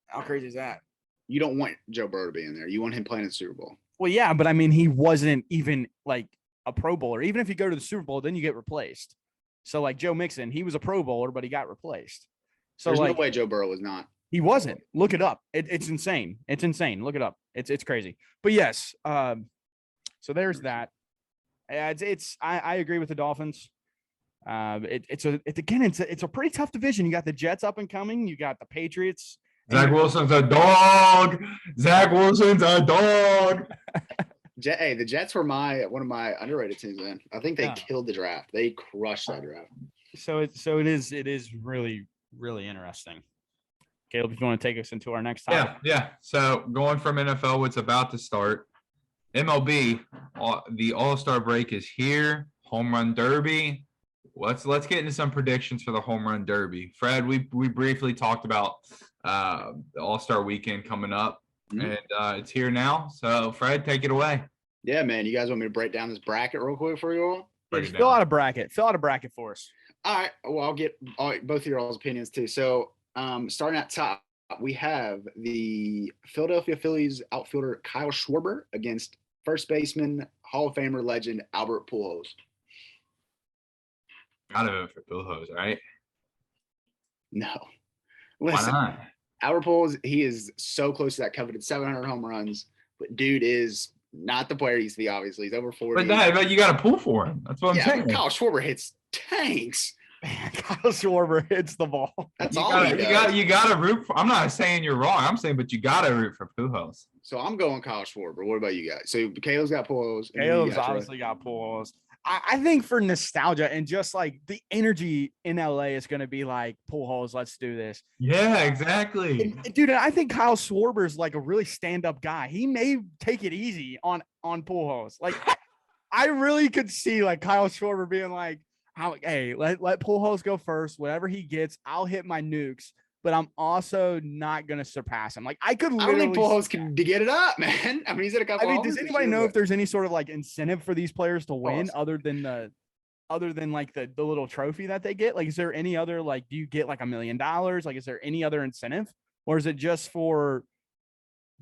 How crazy is that? You don't want Joe Burrow to be in there. You want him playing in the Super Bowl. Well, yeah, but I mean, he wasn't even like a Pro Bowler. Even if you go to the Super Bowl, then you get replaced. So, like Joe Mixon, he was a Pro Bowler, but he got replaced. So, there's no way Joe Burrow was not. He wasn't. Look it up. It's insane. It's insane. Look it up. It's crazy. But yes, so there's that. I agree with the Dolphins. It's a pretty tough division. You got the Jets up and coming. You got the Patriots. Zach Wilson's a dog. Zach Wilson's a dog. Hey, the Jets were one of my underrated teams, man. I think they killed the draft. They crushed that draft. So it is really, really interesting. Caleb, if you want to take us into our next topic. Yeah. So going from NFL, what's about to start. MLB, the All-Star break is here. Home Run Derby. Let's get into some predictions for the Home Run Derby. Fred, we briefly talked about the All-Star weekend coming up, and it's here now. So, Fred, take it away. Yeah, man. You guys want me to break down this bracket real quick for you all? Fill out a bracket. Fill out a bracket for us. All right. Well, I'll get both of your all's opinions too. So, starting at top, we have the Philadelphia Phillies outfielder Kyle Schwarber against first baseman Hall of Famer legend Albert Pujols. Gotta vote for Pujols, right? No. Why Listen, not? Albert Pujols, he is so close to that coveted 700 home runs, but dude is not the player he used to be, obviously. He's over 40. But you got to pull for him. That's what I'm saying. Kyle Schwarber hits tanks. Man, Kyle Schwarber hits the ball. That's you all you got to root for. I'm not saying you're wrong. I'm saying, but you got to root for Pujols. So I'm going Kyle Schwarber. What about you guys? So Caleb's got Pujols. Caleb's obviously got Pujols. I think for nostalgia and just like the energy in LA is going to be like Pujols. Let's do this. Yeah, exactly. Dude, I think Kyle Schwarber is like a really stand-up guy. He may take it easy on Pujols. Like, I really could see like Kyle Schwarber being like, "Hey, let Pujols go first. Whatever he gets, I'll hit my nukes. But I'm also not going to surpass him." Like, I don't think Pujols can get it up, man. I mean, he's at a couple. Does anybody know if there's any sort of like incentive for these players to win other than like the little trophy that they get? Like, is there any other, like, do you get like $1 million? Like, is there any other incentive, or is it just for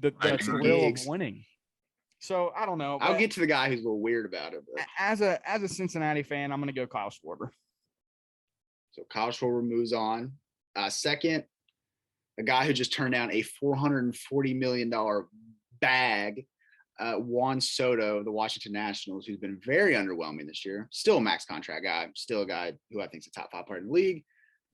the thrill of winning? So I don't know. I'll get to the guy who's a little weird about it. But. As a Cincinnati fan, I'm going to go Kyle Schwarber. So Kyle Schwarber moves on. Second, a guy who just turned down a $440 million bag, Juan Soto of the Washington Nationals, who's been very underwhelming this year. Still a max contract guy. Still a guy who I think is a top 5 player in the league.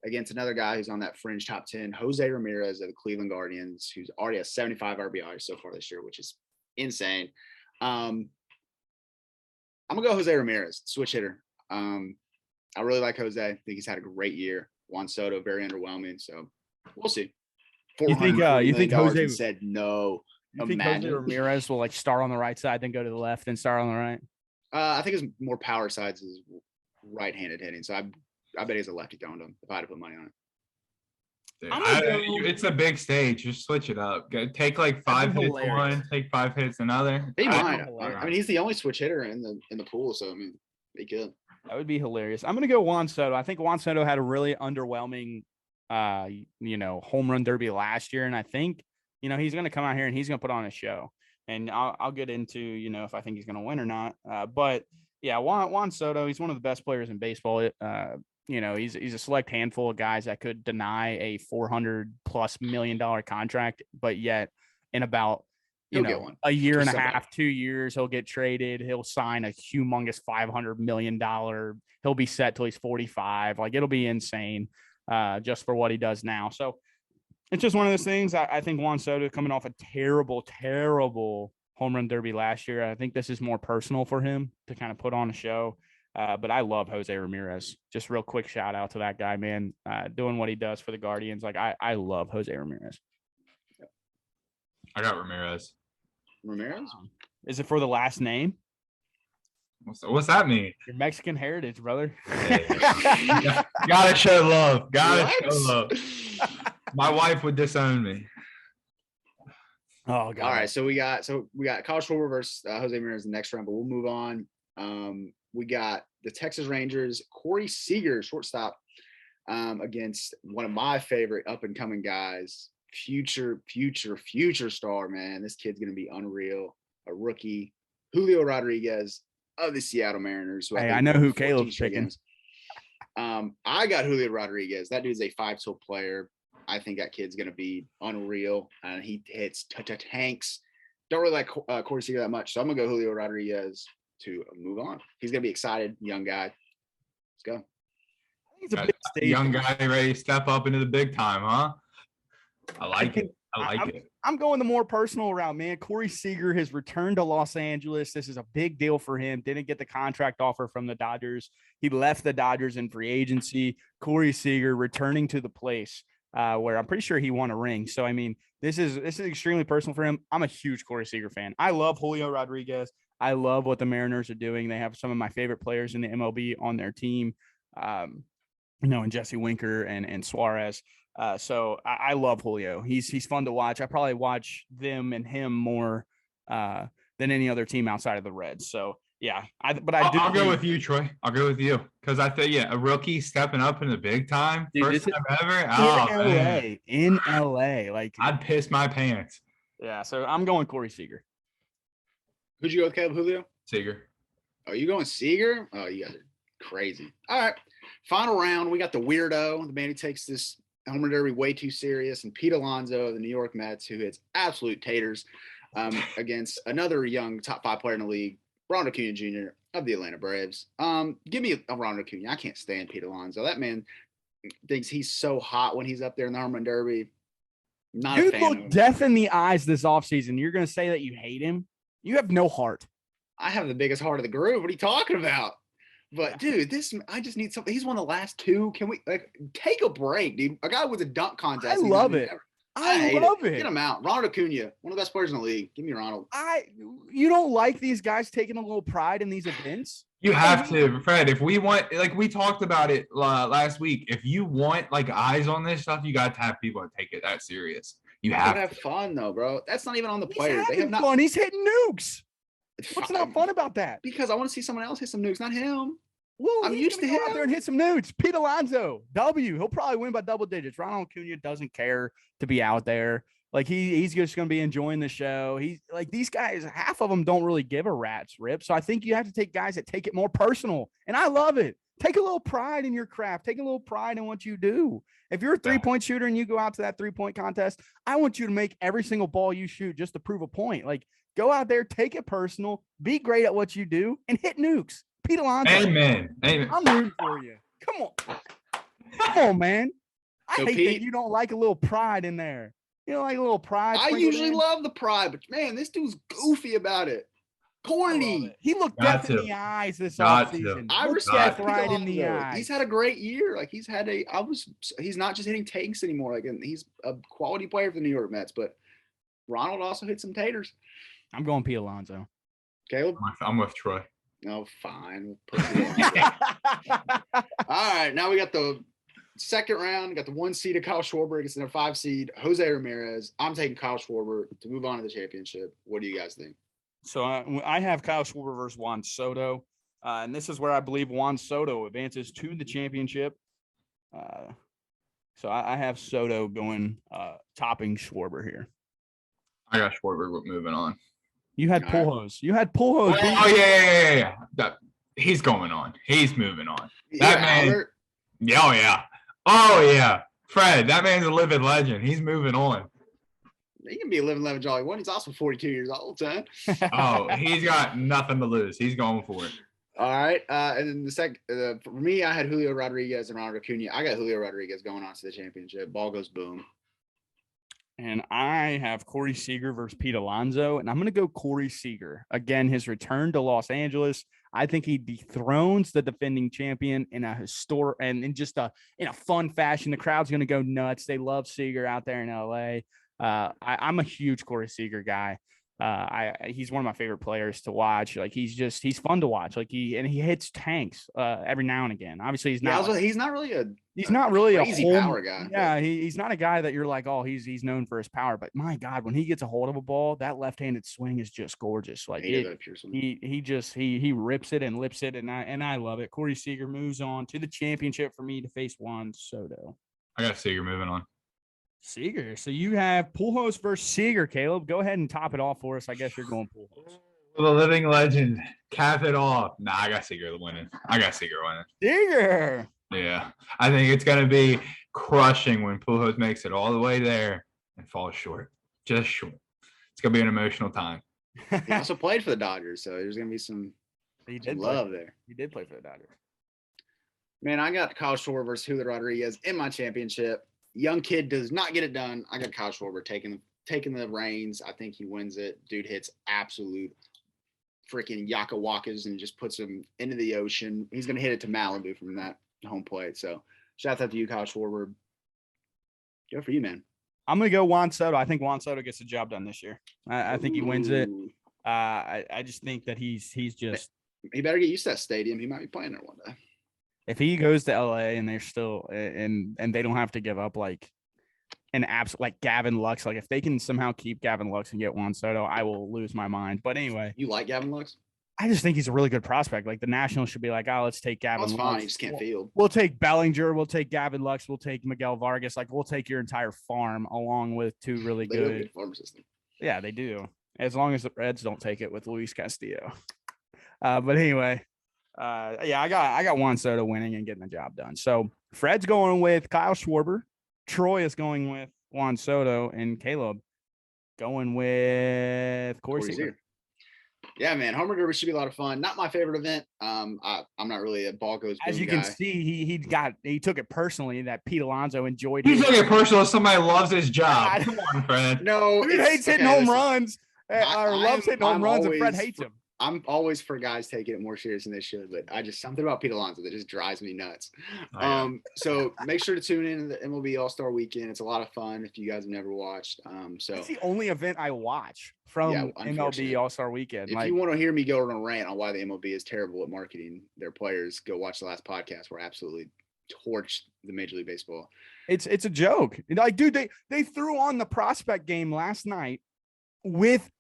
Against another guy who's on that fringe top 10, Jose Ramirez of the Cleveland Guardians, who's already has 75 RBIs so far this year, which is insane. I'm going to go Jose Ramirez, switch hitter. I really like Jose. I think he's had a great year. Juan Soto, very underwhelming. So we'll see. You think Jose said no? You think Jose Ramirez will like start on the right side, then go to the left, and start on the right? I think his more power sides is right-handed hitting. So I bet he's a lefty going to him if I had to put money on it. It's a big stage. Just switch it up. Take like 5 hits one, take 5 hits another. He might. I mean, he's the only switch hitter in the pool, so I mean, he could. That would be hilarious. I'm gonna go Juan Soto. I think Juan Soto had a really underwhelming, home run derby last year, and I think he's gonna come out here and he's gonna put on a show. and I'll get into, if I think he's going to win or not. But yeah, Juan Soto, he's one of the best players in baseball. He's a select handful of guys that could deny a $400+ million contract, but yet in about a year and a half, 2 years, he'll get traded. He'll sign a humongous $500 million. He'll be set till he's 45. Like, it'll be insane just for what he does now. So it's just one of those things. I think Juan Soto, coming off a terrible, terrible home run derby last year, I think this is more personal for him to kind of put on a show. But I love Jose Ramirez. Just real quick shout out to that guy, man, doing what he does for the Guardians. Like, I love Jose Ramirez. I got Ramirez. Ramirez? Is it for the last name? What's that mean? Your Mexican heritage, brother. Gotta show love. Show love. My wife would disown me. Oh God. All right, so we got Kyle Schwarber versus Jose Ramirez in the next round, but we'll move on. We got the Texas Rangers, Corey Seager, shortstop, against one of my favorite up and coming guys, future star, man. This kid's gonna be unreal. A rookie, Julio Rodriguez of the Seattle Mariners. Hey, I know who Caleb's picking. I got Julio Rodriguez. That dude's a 5-tool player. I think that kid's gonna be unreal, and he hits tanks. Don't really like Corey Seager that much, so I'm gonna go Julio Rodriguez to move on. He's gonna be excited, young guy. Let's go. He's a big stage. Young guy ready to step up into the big time, huh? I like it. I'm going the more personal route, man. Corey Seager has returned to Los Angeles. This is a big deal for him. Didn't get the contract offer from the Dodgers. He left the Dodgers in free agency. Corey Seager returning to the place where I'm pretty sure he won a ring. So, I mean, this is extremely personal for him. I'm a huge Corey Seager fan. I love Julio Rodriguez. I love what the Mariners are doing. They have some of my favorite players in the MLB on their team, and Jesse Winker and Suarez. So I love Julio. He's fun to watch. I probably watch them and him more than any other team outside of the Reds. So yeah, I'll go with you, Troy. I'll go with you because I think a rookie stepping up in the big time, dude, first time ever. In LA, like I'd piss my pants. Yeah, so I'm going Corey Seager. Who'd you go with, Caleb? Julio? Seager. Oh, you going Seager? Oh, you guys are crazy. All right, final round. We got the weirdo, the man who takes this home run derby way too serious, and Pete Alonso of the New York Mets, who hits absolute taters against another young top 5 player in the league, Ronald Acuna Jr. of the Atlanta Braves. Give me a Ronald Acuna. I can't stand Pete Alonso. That man thinks he's so hot when he's up there in the home run derby. Not a fan of him. Look death in the eyes this offseason. You're going to say that you hate him? You have no heart. I have the biggest heart of the group. What are you talking about? But dude, I just need something. He's one of the last 2. Can we take a break, dude? A guy with a dunk contest. I love it. I love it. Get him out. Ronald Acuna, one of the best players in the league. Give me Ronald. You don't like these guys taking a little pride in these events? You have to, Fred. If we want, we talked about it last week. If you want eyes on this stuff, you got to have people that take it that serious. You have to have fun though, bro. That's not even on the players. They have fun. He's hitting nukes. What's not fun about that? Because I want to see someone else hit some nukes, not him. Well, I'm used to him out there and hit some nukes. Pete Alonso, W. He'll probably win by double digits. Ronald Acuna doesn't care to be out there. Like he's just going to be enjoying the show. He's like these guys. Half of them don't really give a rat's rip. So I think you have to take guys that take it more personal. And I love it. Take a little pride in your craft. Take a little pride in what you do. If you're a 3-point shooter and you go out to that 3-point contest, I want you to make every single ball you shoot just to prove a point. Like go out there, take it personal, be great at what you do, and hit nukes. Pete Alonso. Amen. I'm rooting for you. Come on, man. I hate that you don't like a little pride in there. You know, like a little pride. I usually love the pride, but man, this dude's goofy about it. Corny. He looked death in the eyes this offseason. I respect right in the eyes. He's had a great year. Like he's not just hitting tanks anymore. Like, and he's a quality player for the New York Mets. But Ronald also hit some taters. I'm going Pete Alonso. Caleb? I'm with Troy. No, fine. All right, now we got the second round. We got the 1 seed of Kyle Schwarber against the 5 seed Jose Ramirez. I'm taking Kyle Schwarber to move on to the championship. What do you guys think? So I have Kyle Schwarber versus Juan Soto, and this is where I believe Juan Soto advances to the championship. So I have Soto going topping Schwarber here. I got Schwarber moving on. You had All right. Pujols. You had Pujols. Oh yeah. He's going on. He's moving on. That man. Albert? Oh yeah. Oh yeah. Fred, that man's a living legend. He's moving on. He can be a living legend all he wants. He's also 42 years old, son. Oh, he's got nothing to lose. He's going for it. All right. And then the second, for me, I had Julio Rodriguez and Ronald Acuna. I got Julio Rodriguez going on to the championship. Ball goes boom. And I have Corey Seager versus Pete Alonso, and I'm going to go Corey Seager. Again, his return to Los Angeles. I think he dethrones the defending champion in a historic and in just in a fun fashion. The crowd's going to go nuts. They love Seager out there in LA. I'm a huge Corey Seager guy. He's one of my favorite players to watch. Like he's fun to watch. Like he hits tanks every now and again. Obviously he's not really a crazy power guy. Yeah, he's not a guy that you're like, oh, he's known for his power. But my God, when he gets a hold of a ball, that left-handed swing is just gorgeous. Like he rips it and lips it, and I love it. Corey Seager moves on to the championship for me to face Juan Soto. I got Seager moving on. Seager. So you have Pujols versus Seager, Caleb. Go ahead and top it off for us. I guess you're going Pujols. The living legend. Cap it off. Nah, I got Seager winning. Seager. Yeah. I think it's going to be crushing when Pujols makes it all the way there and falls short. Just short. It's going to be an emotional time. He also played for the Dodgers, so there's going to be some love there. He did play for the Dodgers. Man, I got Kyle Schwarber versus Julio Rodriguez in my championship. Young kid does not get it done. I got Kyle Schwarber taking the reins. I think he wins it. Dude hits absolute freaking yaka wakas and just puts him into the ocean. He's going to hit it to Malibu from that home plate. So shout out to you, Kyle Schwarber. Go for you, man. I'm going to go Juan Soto. I think Juan Soto gets the job done this year. I think he wins it. I just think that he's just. He better get used to that stadium. He might be playing there one day. If he goes to LA and they're still and they don't have to give up like an abs like Gavin Lux, like if they can somehow keep Gavin Lux and get Juan Soto, I will lose my mind. But anyway, you like Gavin Lux? I just think he's a really good prospect. Like the Nationals should be like, oh, let's take Gavin Lux. Fine. He just can't field. We'll take Bellinger. We'll take Gavin Lux. We'll take Miguel Vargas. Like we'll take your entire farm along with two really good farm system. Yeah, they do. As long as the Reds don't take it with Luis Castillo. But anyway. I got Juan Soto winning and getting the job done. So Fred's going with Kyle Schwarber. Troy is going with Juan Soto, and Caleb going with Corey Seager. Yeah, man, Homer Derby should be a lot of fun. Not my favorite event. I'm not really a ball goes. As you guy. can see, he took it personally that Pete Alonso enjoyed. He took it personal. Somebody loves his job. Come on, Fred. No, he hates hitting home runs. Or loves hitting home runs, and Fred hates him. I'm always for guys taking it more serious than they should, but something about Pete Alonso that just drives me nuts. So make sure to tune in to the MLB All-Star Weekend. It's a lot of fun if you guys have never watched. So it's the only event I watch from MLB All-Star Weekend. If you want to hear me go on a rant on why the MLB is terrible at marketing their players, go watch the last podcast where I absolutely torched the Major League Baseball. It's a joke. Like, dude, they threw on the prospect game last night with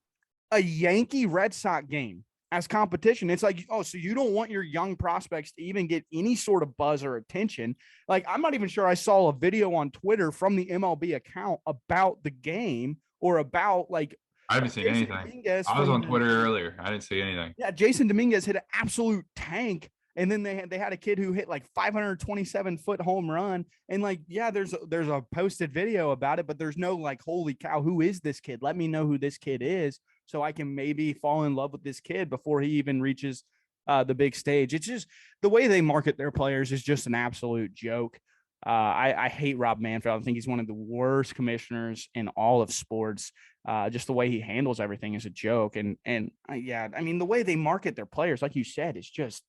a Yankee Red Sox game as competition. It's like, oh, so you don't want your young prospects to even get any sort of buzz or attention. Like, I'm not even sure I saw a video on Twitter from the MLB account about the game or about like. I haven't seen anything. I was on Twitter earlier. I didn't see anything. Yeah, Jason Dominguez hit an absolute tank. And then they had a kid who hit like 527-foot home run. And like, yeah, there's a posted video about it, but there's no like, holy cow, who is this kid? Let me know who this kid is so I can maybe fall in love with this kid before he even reaches the big stage. It's just the way they market their players is just an absolute joke. I hate Rob Manfred. I think he's one of the worst commissioners in all of sports. Just the way he handles everything is a joke. And yeah, I mean, the way they market their players, like you said, it's just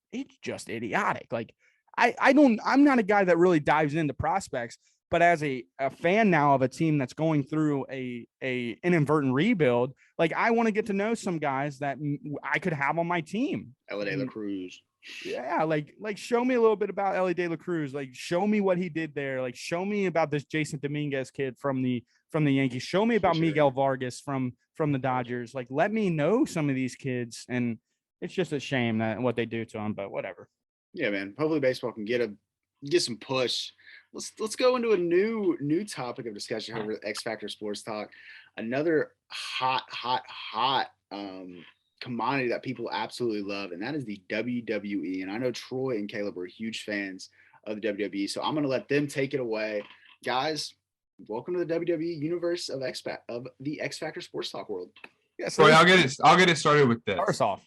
idiotic. Like I'm not a guy that really dives into prospects, but as a fan now of a team that's going through an inadvertent rebuild, like I want to get to know some guys that I could have on my team. Elly De La Cruz. Yeah, like show me a little bit about Elly De La Cruz. Like show me what he did there. Like show me about this Jason Dominguez kid from the Yankees. Show me about Miguel Vargas from the Dodgers. Like let me know some of these kids. And it's just a shame that what they do to them, but whatever. Yeah, man. Hopefully baseball can get some push. Let's go into a new topic of discussion over X Factor Sports Talk. Another hot commodity that people absolutely love, and that is the WWE. And I know Troy and Caleb are huge fans of the WWE, so I'm going to let them take it away. Guys, welcome to the WWE universe of the X Factor Sports Talk world. Yes, Troy, I'll get it started with this. First off,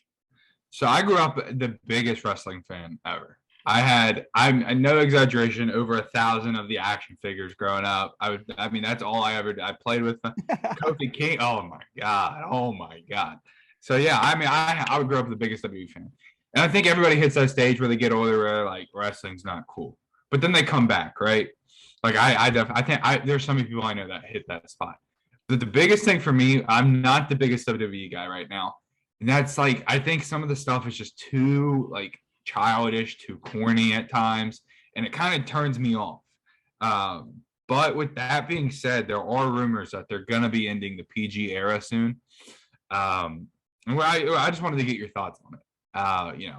so I grew up the biggest wrestling fan ever. I'm no exaggeration, over 1,000 of the action figures growing up. I mean, that's all I ever did. I played with Kofi King. Oh my God. So yeah, I mean, I would grow up the biggest WWE fan. And I think everybody hits that stage where they get older where like wrestling's not cool. But then they come back, right? Like I think there's so many people I know that hit that spot. But the biggest thing for me, I'm not the biggest WWE guy right now. And that's like, I think some of the stuff is just too like childish, too corny at times, and it kind of turns me off. But with that being said, there are rumors that they're gonna be ending the PG era soon. And I just wanted to get your thoughts on it.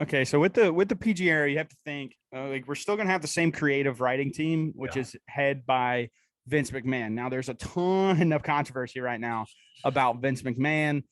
Okay, so with the PG era, you have to think like we're still gonna have the same creative writing team, which is head by Vince McMahon. Now, there's a ton of controversy right now about Vince McMahon.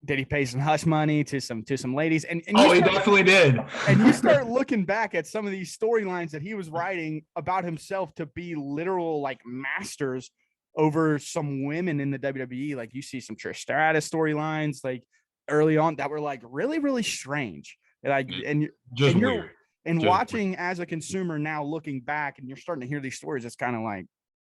Did he pay some hush money to some ladies? And he definitely did. And you start looking back at some of these storylines that he was writing about himself to be literal like masters over some women in the WWE. Like you see some Trish Stratus storylines like early on that were like really, really strange. Like Weird. And watching as a consumer now looking back and you're starting to hear these stories, it's kind of like,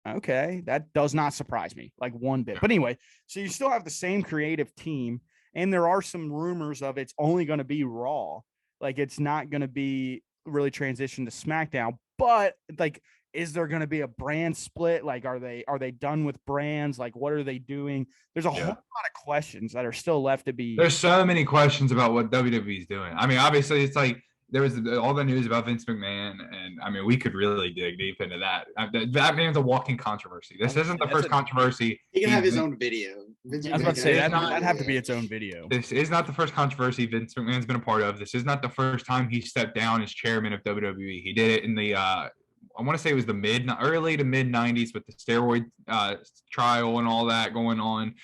okay, that does not surprise me like one bit. But anyway, so you still have the same creative team. And there are some rumors of it's only going to be Raw. Like it's not going to be really transitioned to SmackDown. But like, is there going to be a brand split? Like, are they done with brands? Like, what are they doing? There's a whole lot of questions that are still left to be. There's so many questions about what WWE is doing. I mean, obviously, it's like there was all the news about Vince McMahon, and I mean, we could really dig deep into that. That man's a walking controversy. This isn't the first controversy. He can have his own video. I was about to say that'd have to be its own video. This is not the first controversy Vince McMahon's been a part of. This is not the first time he stepped down as chairman of WWE. He did it in the I want to say it was the early to mid 90s with the steroid trial and all that going on.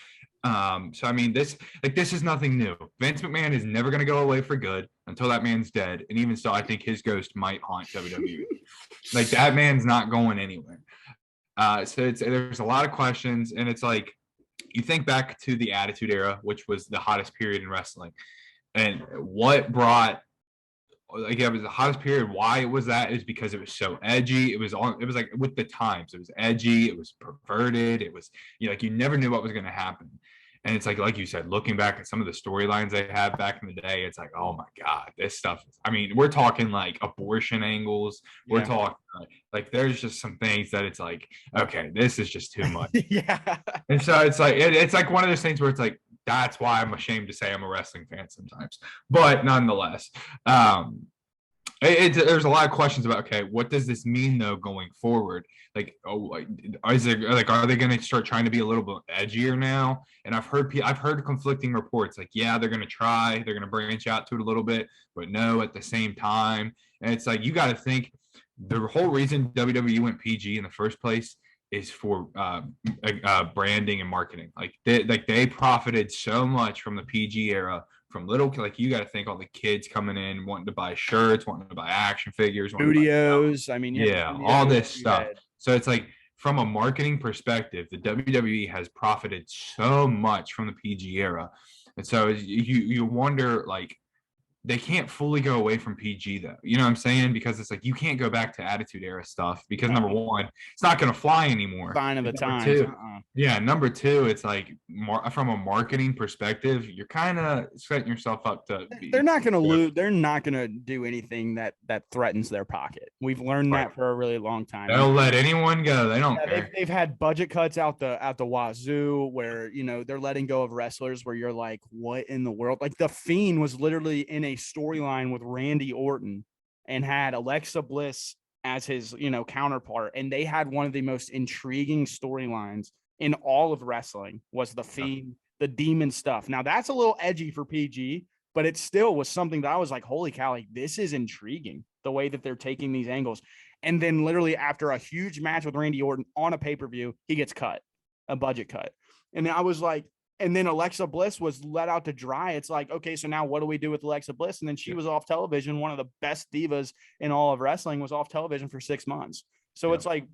So I mean, this is nothing new. Vince McMahon is never going to go away for good until that man's dead. And even so, I think his ghost might haunt WWE. Like that man's not going anywhere. So there's a lot of questions, and it's like you think back to the Attitude Era, which was the hottest period in wrestling, and what brought. Like it was the hottest period. Why it was that is because it was so edgy. It was like with the times. It was edgy. It was perverted. It was like you never knew what was going to happen. And it's like you said, looking back at some of the storylines they had back in the day, it's like, oh my God, this stuff. I mean, we're talking like abortion angles. We're talking like there's just some things that it's like, okay, this is just too much. And so it's like it's like one of those things where it's like, that's why I'm ashamed to say I'm a wrestling fan sometimes. But nonetheless, there's a lot of questions about, okay, what does this mean though going forward? Like, are they going to start trying to be a little bit edgier now? And I've heard conflicting reports. Like, yeah, they're going to branch out to it a little bit, but no, at the same time. And it's like you got to think the whole reason WWE went PG in the first place is for branding and marketing. Like they profited so much from the PG era, from little, like you got to think all the kids coming in wanting to buy shirts, wanting to buy action figures, studios. I mean, all this stuff. So it's like from a marketing perspective, the WWE has profited so much from the PG era, and so you wonder like. They can't fully go away from PG though. You know what I'm saying? Because it's like you can't go back to Attitude Era stuff because number one, it's not going to fly anymore. Sign of the times. Yeah. Number two, it's like from a marketing perspective, you're kind of setting yourself up to. They're not going to lose. They're not going to do anything that threatens their pocket. We've learned that for a really long time. They'll let anyone go. They don't care. They've had budget cuts out the wazoo where they're letting go of wrestlers where you're like, what in the world? Like the Fiend was literally in a storyline with Randy Orton and had Alexa Bliss as his counterpart, and they had one of the most intriguing storylines in all of wrestling was the Fiend, the demon stuff. Now that's a little edgy for PG, but it still was something that I was like, holy cow, like this is intriguing the way that they're taking these angles. And then literally after a huge match with Randy Orton on a pay-per-view, he gets cut, a budget cut. And I was like, And then Alexa Bliss was let out to dry. It's like, okay, so now what do we do with Alexa Bliss? And then she was off television. One of the best divas in all of wrestling was off television for 6 months. So it's like,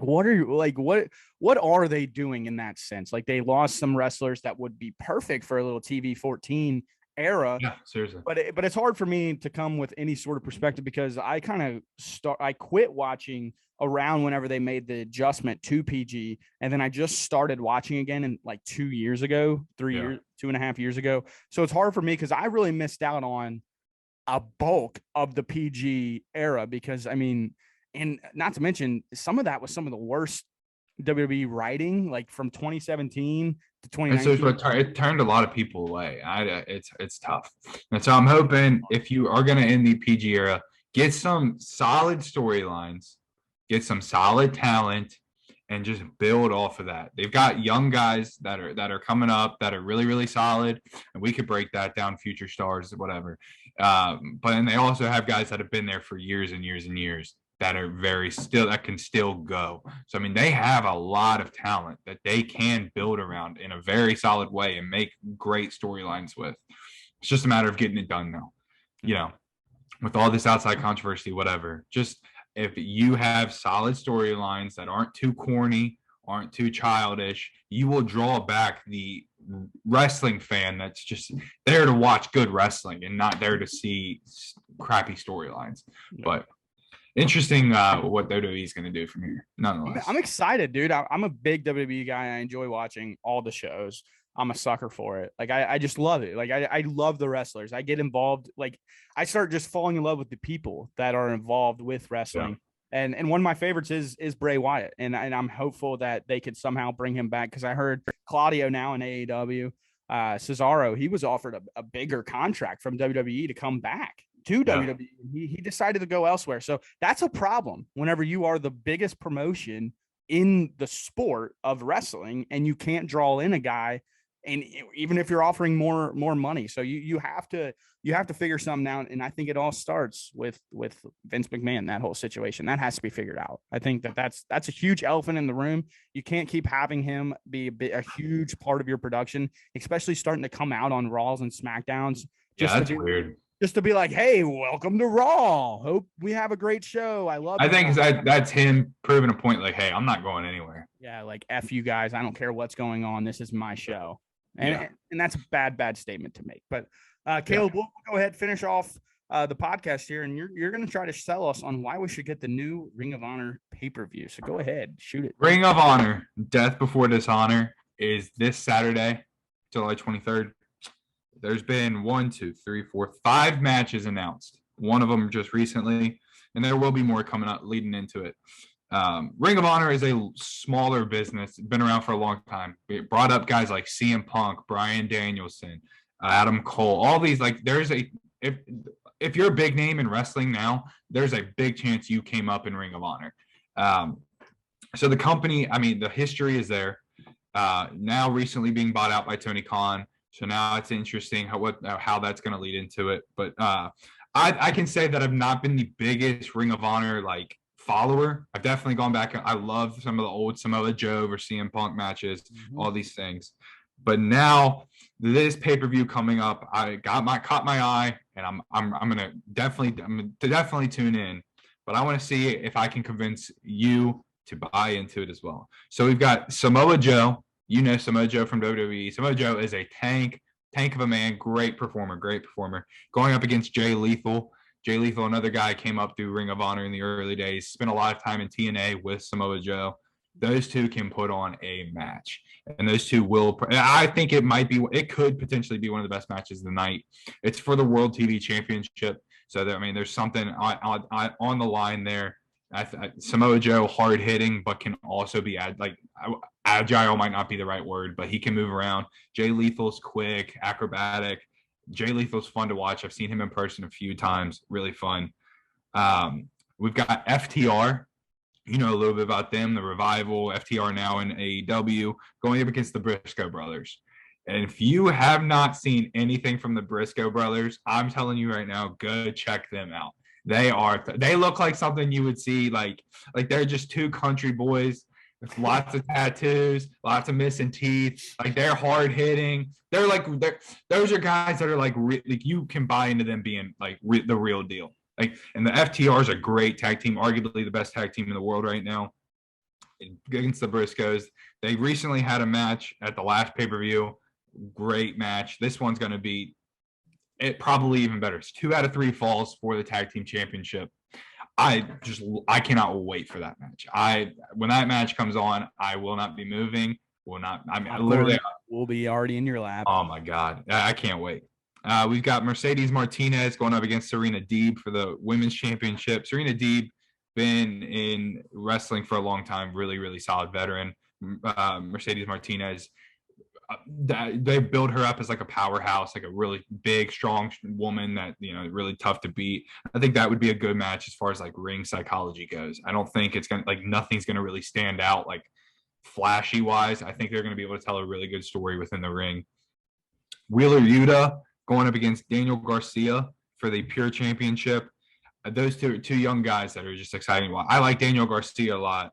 what are you like? What are they doing in that sense? Like they lost some wrestlers that would be perfect for a little TV 14 era. Yeah, seriously. But it's hard for me to come with any sort of perspective because I quit watching around whenever they made the adjustment to PG. And then I just started watching again in like 2 years ago, 2.5 years ago. So it's hard for me because I really missed out on a bulk of the PG era because I mean, and not to mention some of that was some of the worst WWE writing, like from 2017 to 2019. So it turned a lot of people away. It's tough. And so I'm hoping if you are going to end the PG era, get some solid storylines, get some solid talent, and just build off of that. They've got young guys that are coming up that are really, really solid, and we could break that down, future stars, whatever. But then they also have guys that have been there for years and years and years that are that can still go. So, I mean, they have a lot of talent that they can build around in a very solid way and make great storylines with. It's just a matter of getting it done now, with all this outside controversy, whatever. Just if you have solid storylines that aren't too corny, aren't too childish, you will draw back the wrestling fan that's just there to watch good wrestling and not there to see crappy storylines. But interesting what WWE is going to do from here, nonetheless. I'm excited, dude. I'm a big WWE guy. I enjoy watching all the shows. I'm a sucker for it. Like, I just love it. Like, I love the wrestlers. I get involved. Like, I start just falling in love with the people that are involved with wrestling. Yeah. And one of my favorites is Bray Wyatt. And I'm hopeful that they could somehow bring him back because I heard Claudio now in AEW. Cesaro, he was offered a bigger contract from WWE to come back to WWE. He decided to go elsewhere. So that's a problem whenever you are the biggest promotion in the sport of wrestling and you can't draw in a guy, and even if you're offering more money. So you have to figure something out. And I think it all starts with Vince McMahon, that whole situation. That has to be figured out. I think that's a huge elephant in the room. You can't keep having him be a huge part of your production, especially starting to come out on Raws and SmackDowns. That's weird. Just to be like, hey, welcome to Raw. Hope we have a great show. I think that's him proving a point like, hey, I'm not going anywhere. Yeah, like F you guys. I don't care what's going on. This is my show. And that's a bad statement to make. But Caleb, we'll go ahead and finish off the podcast here. And you're going to try to sell us on why we should get the new Ring of Honor pay-per-view. So go ahead, shoot it. Ring of Honor, Death Before Dishonor is this Saturday, July 23rd. There's been 5 matches announced. One of them just recently, and there will be more coming up leading into it. Ring of Honor is a smaller business, been around for a long time. It brought up guys like CM Punk, Bryan Danielson, Adam Cole, all these. Like, if you're a big name in wrestling now, there's a big chance you came up in Ring of Honor. So the company, I mean, the history is there. Now recently being bought out by Tony Khan. So now it's interesting how that's going to lead into it. But I can say that I've not been the biggest Ring of Honor follower. I've definitely gone back. I love some of the old Samoa Joe versus CM Punk matches, all these things. But now this pay-per-view coming up, I caught my eye, and I'm gonna definitely tune in. But I want to see if I can convince you to buy into it as well. So we've got Samoa Joe. You know Samoa Joe from WWE. Samoa Joe is a tank of a man, great performer, going up against Jay Lethal. Jay Lethal, another guy, came up through Ring of Honor in the early days, spent a lot of time in TNA with Samoa Joe. Those two can put on a match, and those two will. I think it could potentially be one of the best matches of the night. It's for the World TV Championship, so there's something on the line there. Samoa Joe, hard hitting, but can also be agile might not be the right word, but he can move around. Jay Lethal's quick, acrobatic. Jay Lethal's fun to watch. I've seen him in person a few times. Really fun. We've got FTR. You know a little bit about them, the Revival. FTR now in AEW, going up against the Briscoe brothers. And if you have not seen anything from the Briscoe brothers, I'm telling you right now, go check them out. They look like something you would see, like they're just two country boys With lots of tattoos, lots of missing teeth. Like they're hard hitting. Those are guys that are like you can buy into them being like the real deal. Like, and the FTR is a great tag team, arguably the best tag team in the world right now. Against the Briscoes, they recently had a match at the last pay-per-view. Great match. This one's going to be probably even better. It's 2 out of 3 falls for the tag team championship. I cannot wait for that match. When that match comes on, I will not be moving. Will not. I mean, literally, will be already in your lap. Oh my god, I can't wait. We've got Mercedes Martinez going up against Serena Deeb for the women's championship. Serena Deeb been in wrestling for a long time, really, really solid veteran. Mercedes Martinez, they build her up as like a powerhouse, like a really big, strong woman that, really tough to beat. I think that would be a good match as far as like ring psychology goes. I don't think it's nothing's gonna really stand out like flashy wise. I think they're gonna be able to tell a really good story within the ring. Wheeler Yuta going up against Daniel Garcia for the Pure Championship. Those two young guys that are just exciting. Well, I like Daniel Garcia a lot.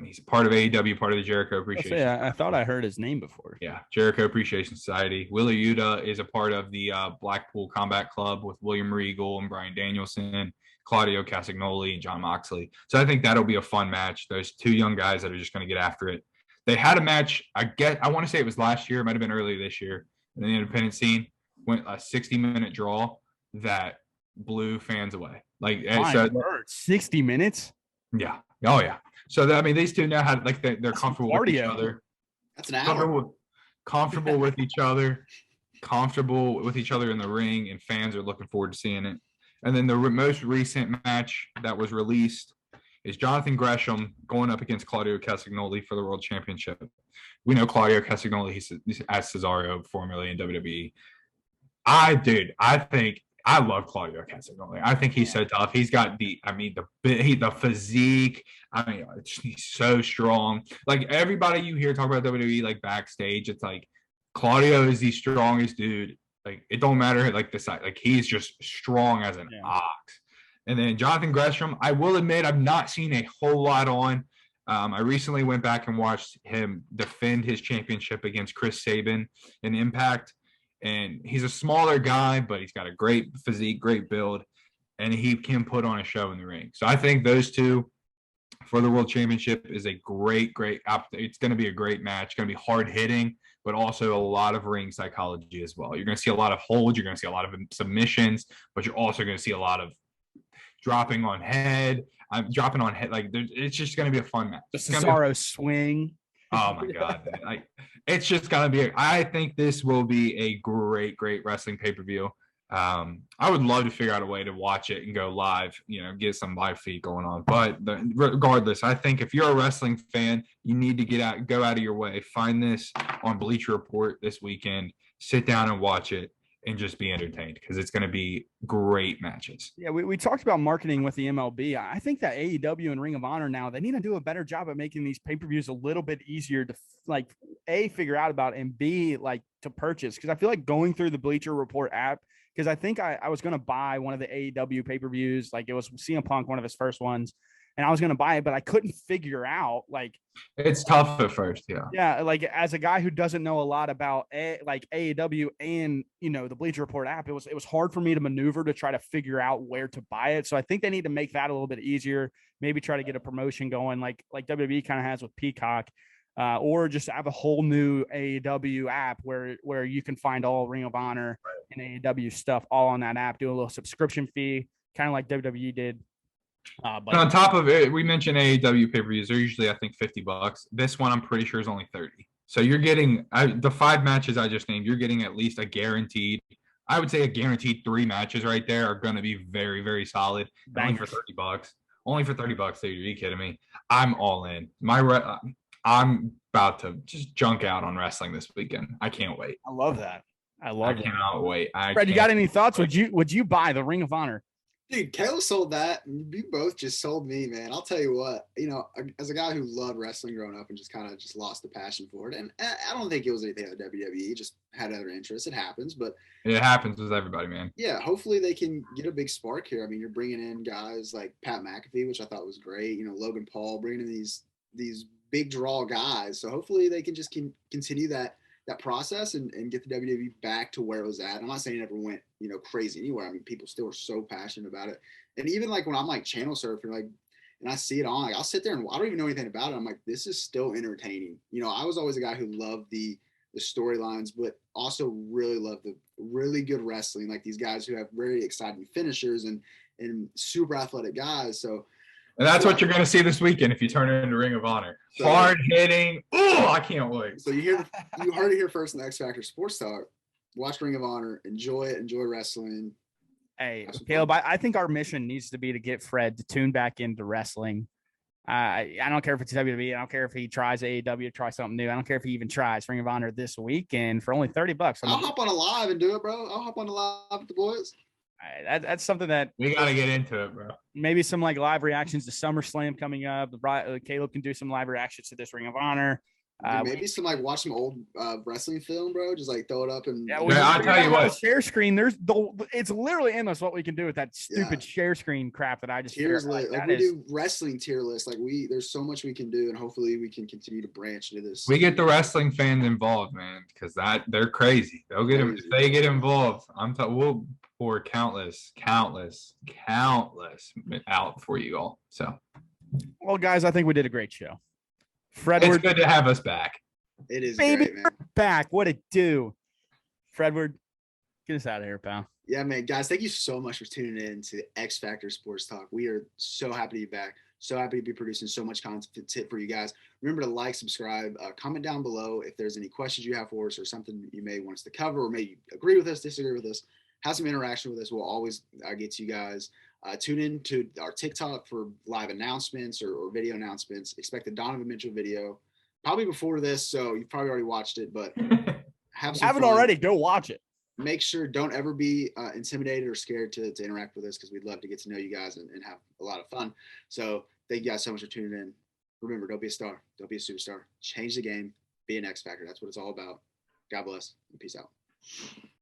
He's part of AEW, part of the Jericho Appreciation. I thought I heard his name before. Yeah, Jericho Appreciation Society. Wheeler Yuta is a part of the Blackpool Combat Club with William Regal and Bryan Danielson, Claudio Castagnoli, and John Moxley. So I think that'll be a fun match. Those two young guys that are just going to get after it. They had a match, I want to say it was last year, it might have been earlier this year, in the independent scene, went a 60-minute draw that blew fans away. 60 minutes? Yeah. Oh, yeah. So, these two now have, they're comfortable with each other. That's an hour. Comfortable with each other. Comfortable with each other in the ring, and fans are looking forward to seeing it. And then the most recent match that was released is Jonathan Gresham going up against Claudio Castagnoli for the World Championship. We know Claudio Castagnoli, he's at Cesaro formerly in WWE. I love Claudio Castagnoli. I think he's so tough. He's got the physique. He's so strong. Like everybody you hear talk about WWE, like backstage, it's like Claudio is the strongest dude. Like it don't matter like the size. Like he's just strong as an ox. And then Jonathan Gresham, I will admit I've not seen a whole lot on. I recently went back and watched him defend his championship against Chris Sabin in Impact. And he's a smaller guy, but he's got a great physique, great build, and he can put on a show in the ring. So I think those two for the World Championship is a great. It's going to be a great match. It's going to be hard hitting, but also a lot of ring psychology as well. You're going to see a lot of holds. You're going to see a lot of submissions, but you're also going to see a lot of dropping on head. It's just going to be a fun match. The Cesaro swing. Oh my God. It's just going to be, I think this will be a great wrestling pay-per-view. I would love to figure out a way to watch it and go live, get some live feed going on. But regardless, I think if you're a wrestling fan, you need to go out of your way, find this on Bleacher Report this weekend, sit down and watch it, and just be entertained because it's going to be great matches. Yeah, we talked about marketing with the MLB. I think that AEW and Ring of Honor now, they need to do a better job at making these pay-per-views a little bit easier to A, figure out about, and B, to purchase. Because I feel like going through the Bleacher Report app, because I think I was going to buy one of the AEW pay-per-views. It was CM Punk, one of his first ones. And I was going to buy it, but I couldn't figure out it's tough at first. Yeah. Yeah. As a guy who doesn't know a lot about AEW and, the Bleacher Report app, it was hard for me to maneuver to try to figure out where to buy it. So I think they need to make that a little bit easier. Maybe try to get a promotion going like WWE kind of has with Peacock, or just have a whole new AEW app where you can find all Ring of Honor and AEW stuff all on that app, do a little subscription fee, kind of like WWE did. But on top of it, we mentioned AEW pay-per-views. They're usually, I think, $50. This one, I'm pretty sure, is only $30. So you're getting the 5 matches I just named. You're getting at least a guaranteed 3 matches right there are going to be very, very solid. Only for $30. Only for $30. Dude, are you kidding me? I'm all in. I'm about to just junk out on wrestling this weekend. I can't wait. I love that. I cannot wait. Fred, you got any thoughts? Would you buy the Ring of Honor? Dude, Kayla sold that. You both just sold me, man. I'll tell you what, as a guy who loved wrestling growing up and just kind of just lost the passion for it. And I don't think it was anything with WWE, just had other interests. It happens, but it happens with everybody, man. Yeah. Hopefully they can get a big spark here. I mean, you're bringing in guys like Pat McAfee, which I thought was great. Logan Paul, bringing in these big draw guys. So hopefully they can just continue that process and get the WWE back to where it was at. I'm not saying it never went, crazy anywhere. I mean, people still are so passionate about it. And even like when I'm like channel surfing, like, and I see it on, like I'll sit there and I don't even know anything about it. I'm like, this is still entertaining. I was always a guy who loved the storylines, but also really loved the really good wrestling. Like these guys who have very exciting finishers and super athletic guys. So, and that's what you're going to see this weekend if you turn it into Ring of Honor. So, hard hitting. Oh, I can't wait. So you heard it here first in the X Factor Sports Talk. Watch Ring of Honor. Enjoy it. Enjoy wrestling. Hey, Caleb, I think our mission needs to be to get Fred to tune back into wrestling. I don't care if it's WWE. I don't care if he tries AEW, try something new. I don't care if he even tries Ring of Honor this weekend for only $30. I'll hop on a live and do it, bro. I'll hop on a live with the boys. That's something that we got to get into it, bro. Maybe some like live reactions to SummerSlam coming up. Caleb can do some live reactions to this Ring of Honor. Maybe some like watch some old wrestling film, bro. Just like throw it up and I'll tell you what. Share screen. It's literally endless what we can do with that stupid share screen crap that I just tiers list. Like we do wrestling tier lists. Like there's so much we can do, and hopefully we can continue to branch into this. We get the wrestling fans involved, man, because they're crazy. They'll get them if they get involved. We'll pour countless out for you all. So, well, guys, I think we did a great show. Fredward, it's good to have us back. It is baby great, man. Back. What it do? Fredward, get us out of here, pal. Yeah, man. Guys, thank you so much for tuning in to the X Factor Sports Talk. We are so happy to be back. So happy to be producing so much content for you guys. Remember to like, subscribe, comment down below if there's any questions you have for us or something you may want us to cover, or maybe agree with us, disagree with us, have some interaction with us. We'll always get to you guys. Tune in to our TikTok for live announcements or video announcements. Expect the Donovan Mitchell video probably before this, so you've probably already watched it, but have some haven't fun. Already, go watch it. Make sure don't ever be intimidated or scared to interact with us, because we'd love to get to know you guys and have a lot of fun. So thank you guys so much for tuning in. Remember, don't be a star. Don't be a superstar. Change the game. Be an X Factor. That's what it's all about. God bless and peace out.